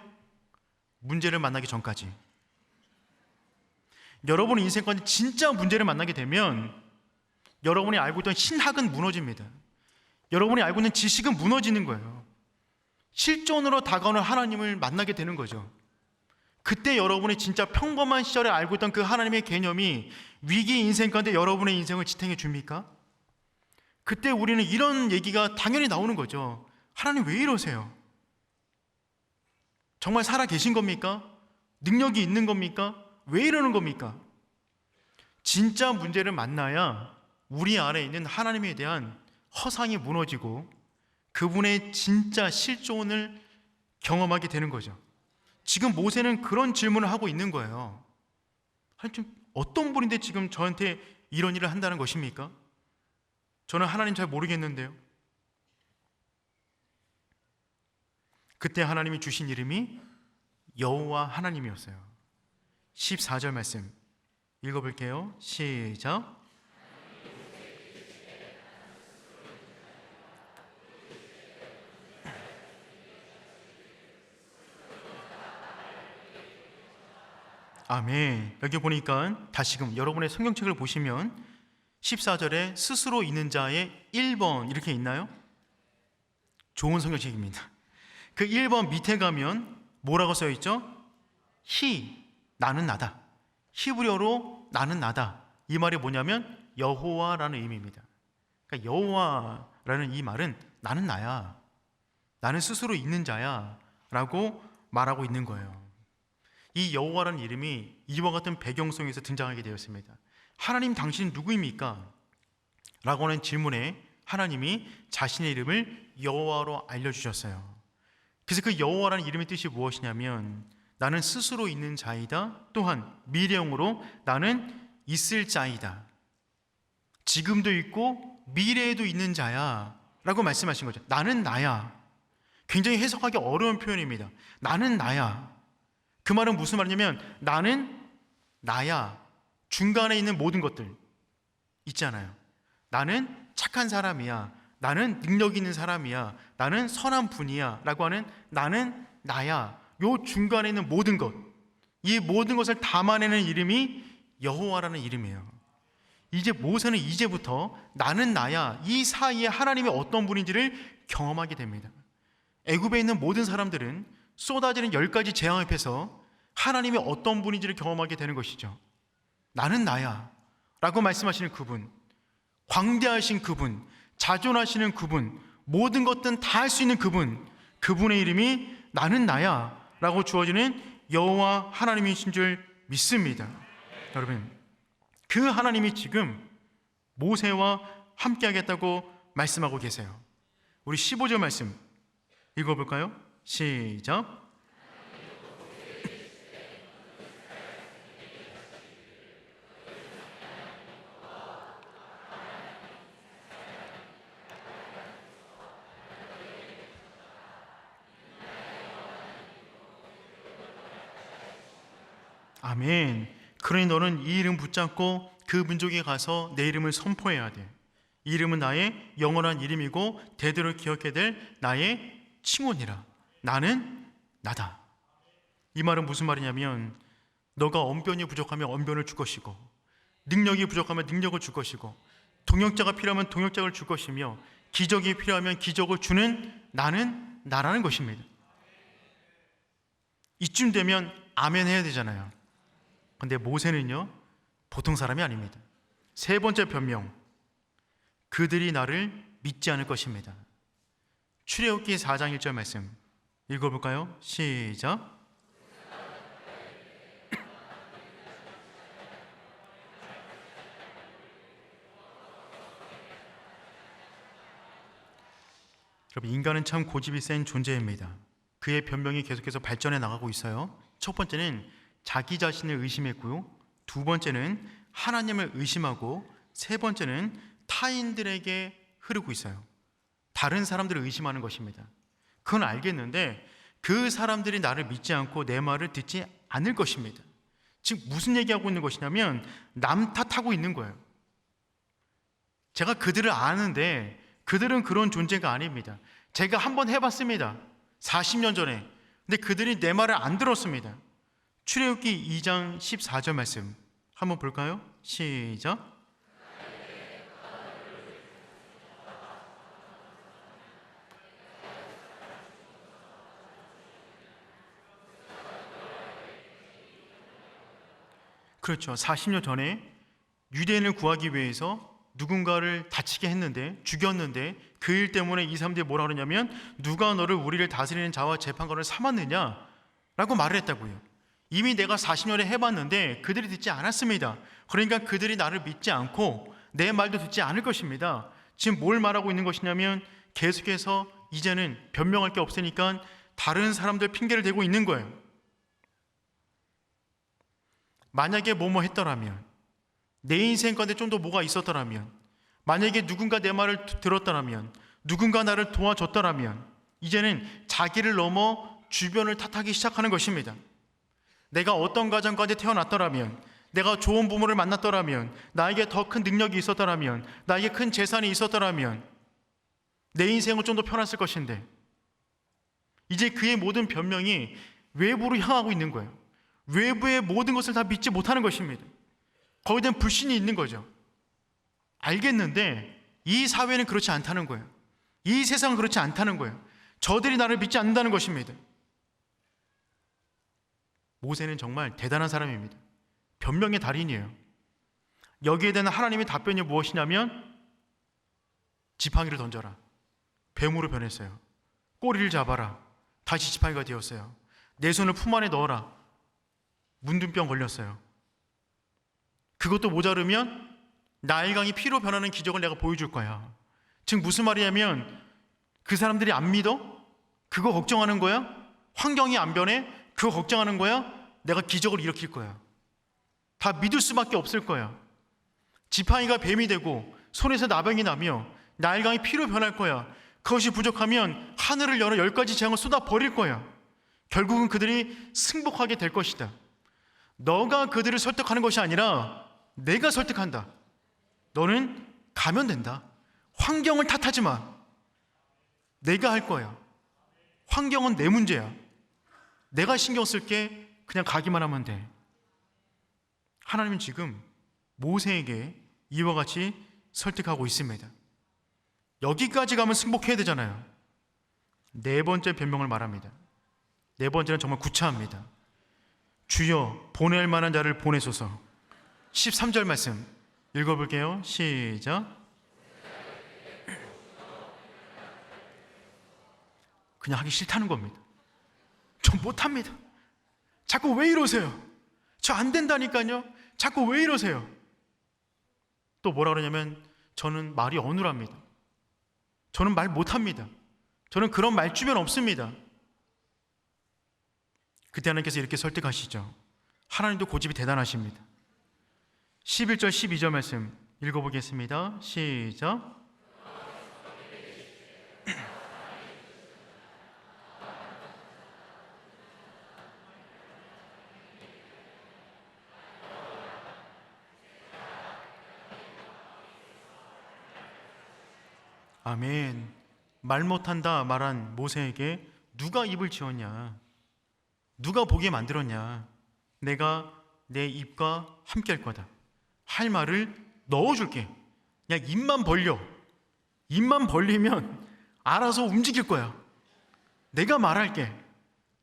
Speaker 1: 문제를 만나기 전까지. 여러분의 인생 가운데 진짜 문제를 만나게 되면 여러분이 알고 있던 신학은 무너집니다. 여러분이 알고 있는 지식은 무너지는 거예요. 실존으로 다가오는 하나님을 만나게 되는 거죠. 그때 여러분이 진짜 평범한 시절에 알고 있던 그 하나님의 개념이 위기 인생 가운데 여러분의 인생을 지탱해 줍니까? 그때 우리는 이런 얘기가 당연히 나오는 거죠. 하나님 왜 이러세요? 정말 살아 계신 겁니까? 능력이 있는 겁니까? 왜 이러는 겁니까? 진짜 문제를 만나야 우리 안에 있는 하나님에 대한 허상이 무너지고 그분의 진짜 실존을 경험하게 되는 거죠. 지금 모세는 그런 질문을 하고 있는 거예요. 아니, 좀 어떤 분인데 지금 저한테 이런 일을 한다는 것입니까? 저는 하나님 잘 모르겠는데요. 그때 하나님이 주신 이름이 여호와 하나님이었어요. 14절 말씀 읽어볼게요. 시작. 아멘. 여기 보니까 다시금 여러분의 성경책을 보시면 14절에 스스로 있는 자의 1번 이렇게 있나요? 좋은 성경책입니다. 그 1번 밑에 가면 뭐라고 써 있죠? 히, 나는 나다. 히브리어로 나는 나다. 이 말이 뭐냐면 여호와라는 의미입니다. 그러니까 여호와라는 이 말은 나는 나야, 나는 스스로 있는 자야 라고 말하고 있는 거예요. 이 여호와라는 이름이 이와 같은 배경 속에서 등장하게 되었습니다. 하나님 당신은 누구입니까? 라고 하는 질문에 하나님이 자신의 이름을 여호와로 알려주셨어요. 그래서 그 여호와라는 이름의 뜻이 무엇이냐면 나는 스스로 있는 자이다. 또한 미래형으로 나는 있을 자이다. 지금도 있고 미래에도 있는 자야 라고 말씀하신 거죠. 나는 나야. 굉장히 해석하기 어려운 표현입니다. 나는 나야. 그 말은 무슨 말이냐면 나는 나야. 중간에 있는 모든 것들 있잖아요. 나는 착한 사람이야. 나는 능력 있는 사람이야. 나는 선한 분이야 라고 하는 나는 나야. 요 중간에 있는 모든 것, 이 모든 것을 담아내는 이름이 여호와라는 이름이에요. 이제 모세는 이제부터 나는 나야 이 사이에 하나님이 어떤 분인지를 경험하게 됩니다. 애굽에 있는 모든 사람들은 쏟아지는 10가지 재앙 앞에서 하나님이 어떤 분인지를 경험하게 되는 것이죠. 나는 나야 라고 말씀하시는 그분, 광대하신 그분, 자존하시는 그분, 모든 것들은 다 할 수 있는 그분, 그분의 이름이 나는 나야 라고 주어지는 여호와 하나님이신 줄 믿습니다. 여러분, 그 하나님이 지금 모세와 함께 하겠다고 말씀하고 계세요. 우리 15절 말씀 읽어볼까요? 시작. 아멘. 그러니 너는 이 이름 붙잡고 그 민족에 가서 내 이름을 선포해야 돼. 이 이름은 나의 영원한 이름이고 대대로 기억해야 될 나의 칭호니라. 나는 나다. 이 말은 무슨 말이냐면 너가 언변이 부족하면 언변을 줄 것이고 능력이 부족하면 능력을 줄 것이고 동역자가 필요하면 동역자를 줄 것이며 기적이 필요하면 기적을 주는 나는 나라는 것입니다. 이쯤 되면 아멘 해야 되잖아요. 근데 모세는요 보통 사람이 아닙니다. 세 번째 변명, 그들이 나를 믿지 않을 것입니다. 출애굽기 4장 1절 말씀 읽어볼까요? 시작. 여러분, 인간은 참 고집이 센 존재입니다. 그의 변명이 계속해서 발전해 나가고 있어요. 첫 번째는 자기 자신을 의심했고요, 두 번째는 하나님을 의심하고, 세 번째는 타인들에게 흐르고 있어요. 다른 사람들을 의심하는 것입니다. 그건 알겠는데 그 사람들이 나를 믿지 않고 내 말을 듣지 않을 것입니다. 지금 무슨 얘기하고 있는 것이냐면 남 탓하고 있는 거예요. 제가 그들을 아는데 그들은 그런 존재가 아닙니다. 제가 한번 해봤습니다. 40년 전에. 근데 그들이 내 말을 안 들었습니다. 출애굽기 2장 14절 말씀 한번 볼까요? 시작. 그렇죠. 40년 전에 유대인을 구하기 위해서 누군가를 다치게 했는데, 죽였는데 그 일 때문에 이 사람들이 뭐라 그러냐면 누가 너를 우리를 다스리는 자와 재판관을 삼았느냐 라고 말을 했다고요. 이미 내가 40년에 해봤는데 그들이 듣지 않았습니다. 그러니까 그들이 나를 믿지 않고 내 말도 듣지 않을 것입니다. 지금 뭘 말하고 있는 것이냐면 계속해서 이제는 변명할 게 없으니까 다른 사람들 핑계를 대고 있는 거예요. 만약에 뭐뭐 했더라면, 내 인생 가운데 좀 더 뭐가 있었더라면, 만약에 누군가 내 말을 들었더라면, 누군가 나를 도와줬더라면, 이제는 자기를 넘어 주변을 탓하기 시작하는 것입니다. 내가 어떤 가정 가운데 태어났더라면, 내가 좋은 부모를 만났더라면, 나에게 더 큰 능력이 있었더라면, 나에게 큰 재산이 있었더라면 내 인생은 좀 더 편했을 것인데, 이제 그의 모든 변명이 외부로 향하고 있는 거예요. 외부의 모든 것을 다 믿지 못하는 것입니다. 거기에 대한 불신이 있는 거죠. 알겠는데 이 사회는 그렇지 않다는 거예요. 이 세상은 그렇지 않다는 거예요. 저들이 나를 믿지 않는다는 것입니다. 모세는 정말 대단한 사람입니다. 변명의 달인이에요. 여기에 대한 하나님의 답변이 무엇이냐면, 지팡이를 던져라. 뱀으로 변했어요. 꼬리를 잡아라. 다시 지팡이가 되었어요. 내 손을 품 안에 넣어라. 문둥병 걸렸어요. 그것도 모자르면 나일강이 피로 변하는 기적을 내가 보여줄 거야. 즉 무슨 말이냐면, 그 사람들이 안 믿어? 그거 걱정하는 거야? 환경이 안 변해? 그거 걱정하는 거야? 내가 기적을 일으킬 거야. 다 믿을 수밖에 없을 거야. 지팡이가 뱀이 되고 손에서 나병이 나며 나일강이 피로 변할 거야. 그것이 부족하면 하늘을 열어 10가지 재앙을 쏟아 버릴 거야. 결국은 그들이 승복하게 될 것이다. 너가 그들을 설득하는 것이 아니라 내가 설득한다. 너는 가면 된다. 환경을 탓하지 마. 내가 할 거야. 환경은 내 문제야. 내가 신경 쓸게. 그냥 가기만 하면 돼. 하나님은 지금 모세에게 이와 같이 설득하고 있습니다. 여기까지 가면 승복해야 되잖아요. 네 번째 변명을 말합니다. 네 번째는 정말 구차합니다. 주여 보낼 만한 자를 보내소서. 13절 말씀 읽어볼게요. 시작. 그냥 하기 싫다는 겁니다. 저 못합니다. 자꾸 왜 이러세요? 저 안 된다니까요. 자꾸 왜 이러세요? 또 뭐라 그러냐면, 저는 말이 어눌합니다. 저는 말 못합니다. 저는 그런 말주변 없습니다. 그때 하나님께서 이렇게 설득하시죠. 하나님도 고집이 대단하십니다. 11절 12절 말씀 읽어보겠습니다. 시작. 아멘. 말 못한다 말한 모세에게 누가 입을 지었냐? 누가 보게 만들었냐? 내가 내 입과 함께 할 거다. 할 말을 넣어줄게. 그냥 입만 벌려. 입만 벌리면 알아서 움직일 거야. 내가 말할게.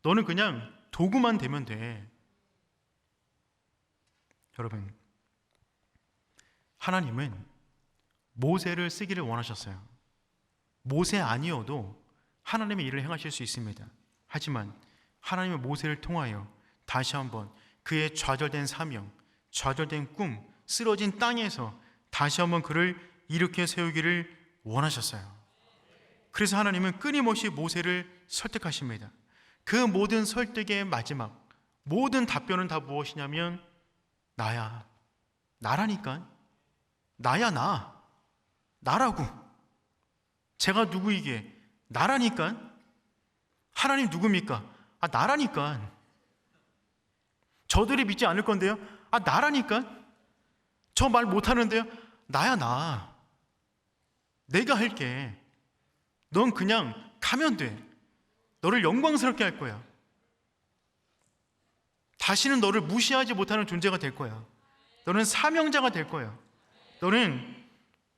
Speaker 1: 너는 그냥 도구만 되면 돼. 여러분, 하나님은 모세를 쓰기를 원하셨어요. 모세 아니어도 하나님의 일을 행하실 수 있습니다. 하지만 하나님의 모세를 통하여 다시 한번 그의 좌절된 사명, 좌절된 꿈, 쓰러진 땅에서 다시 한번 그를 일으켜 세우기를 원하셨어요. 그래서 하나님은 끊임없이 모세를 설득하십니다. 그 모든 설득의 마지막, 모든 답변은 다 무엇이냐면, 나야. 나라니까. 나야, 나. 나라고. 제가 누구이게? 나라니까. 하나님 누굽니까? 나라니까. 저들이 믿지 않을 건데요. 나라니까. 저 말 못하는데요. 나야, 나. 내가 할게. 넌 그냥 가면 돼. 너를 영광스럽게 할 거야. 다시는 너를 무시하지 못하는 존재가 될 거야. 너는 사명자가 될 거야. 너는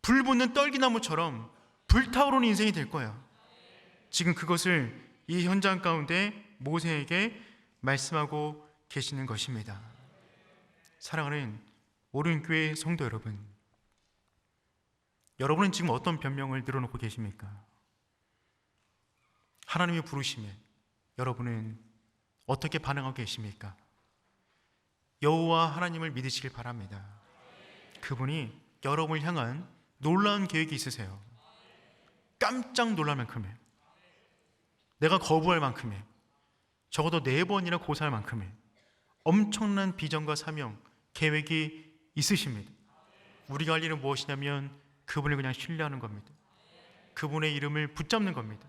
Speaker 1: 불 붙는 떨기나무처럼 불타오르는 인생이 될 거야. 지금 그것을 이 현장 가운데 모세에게 말씀하고 계시는 것입니다. 사랑하는 오른교회 성도 여러분, 여러분은 지금 어떤 변명을 늘어놓고 계십니까? 하나님의 부르심에 여러분은 어떻게 반응하고 계십니까? 여호와 하나님을 믿으시길 바랍니다. 그분이 여러분을 향한 놀라운 계획이 있으세요. 깜짝 놀랄 만큼의, 내가 거부할 만큼의, 적어도 4번이나 고사할 만큼의 엄청난 비전과 사명, 계획이 있으십니다. 우리가 할 일은 무엇이냐면 그분을 그냥 신뢰하는 겁니다. 그분의 이름을 붙잡는 겁니다.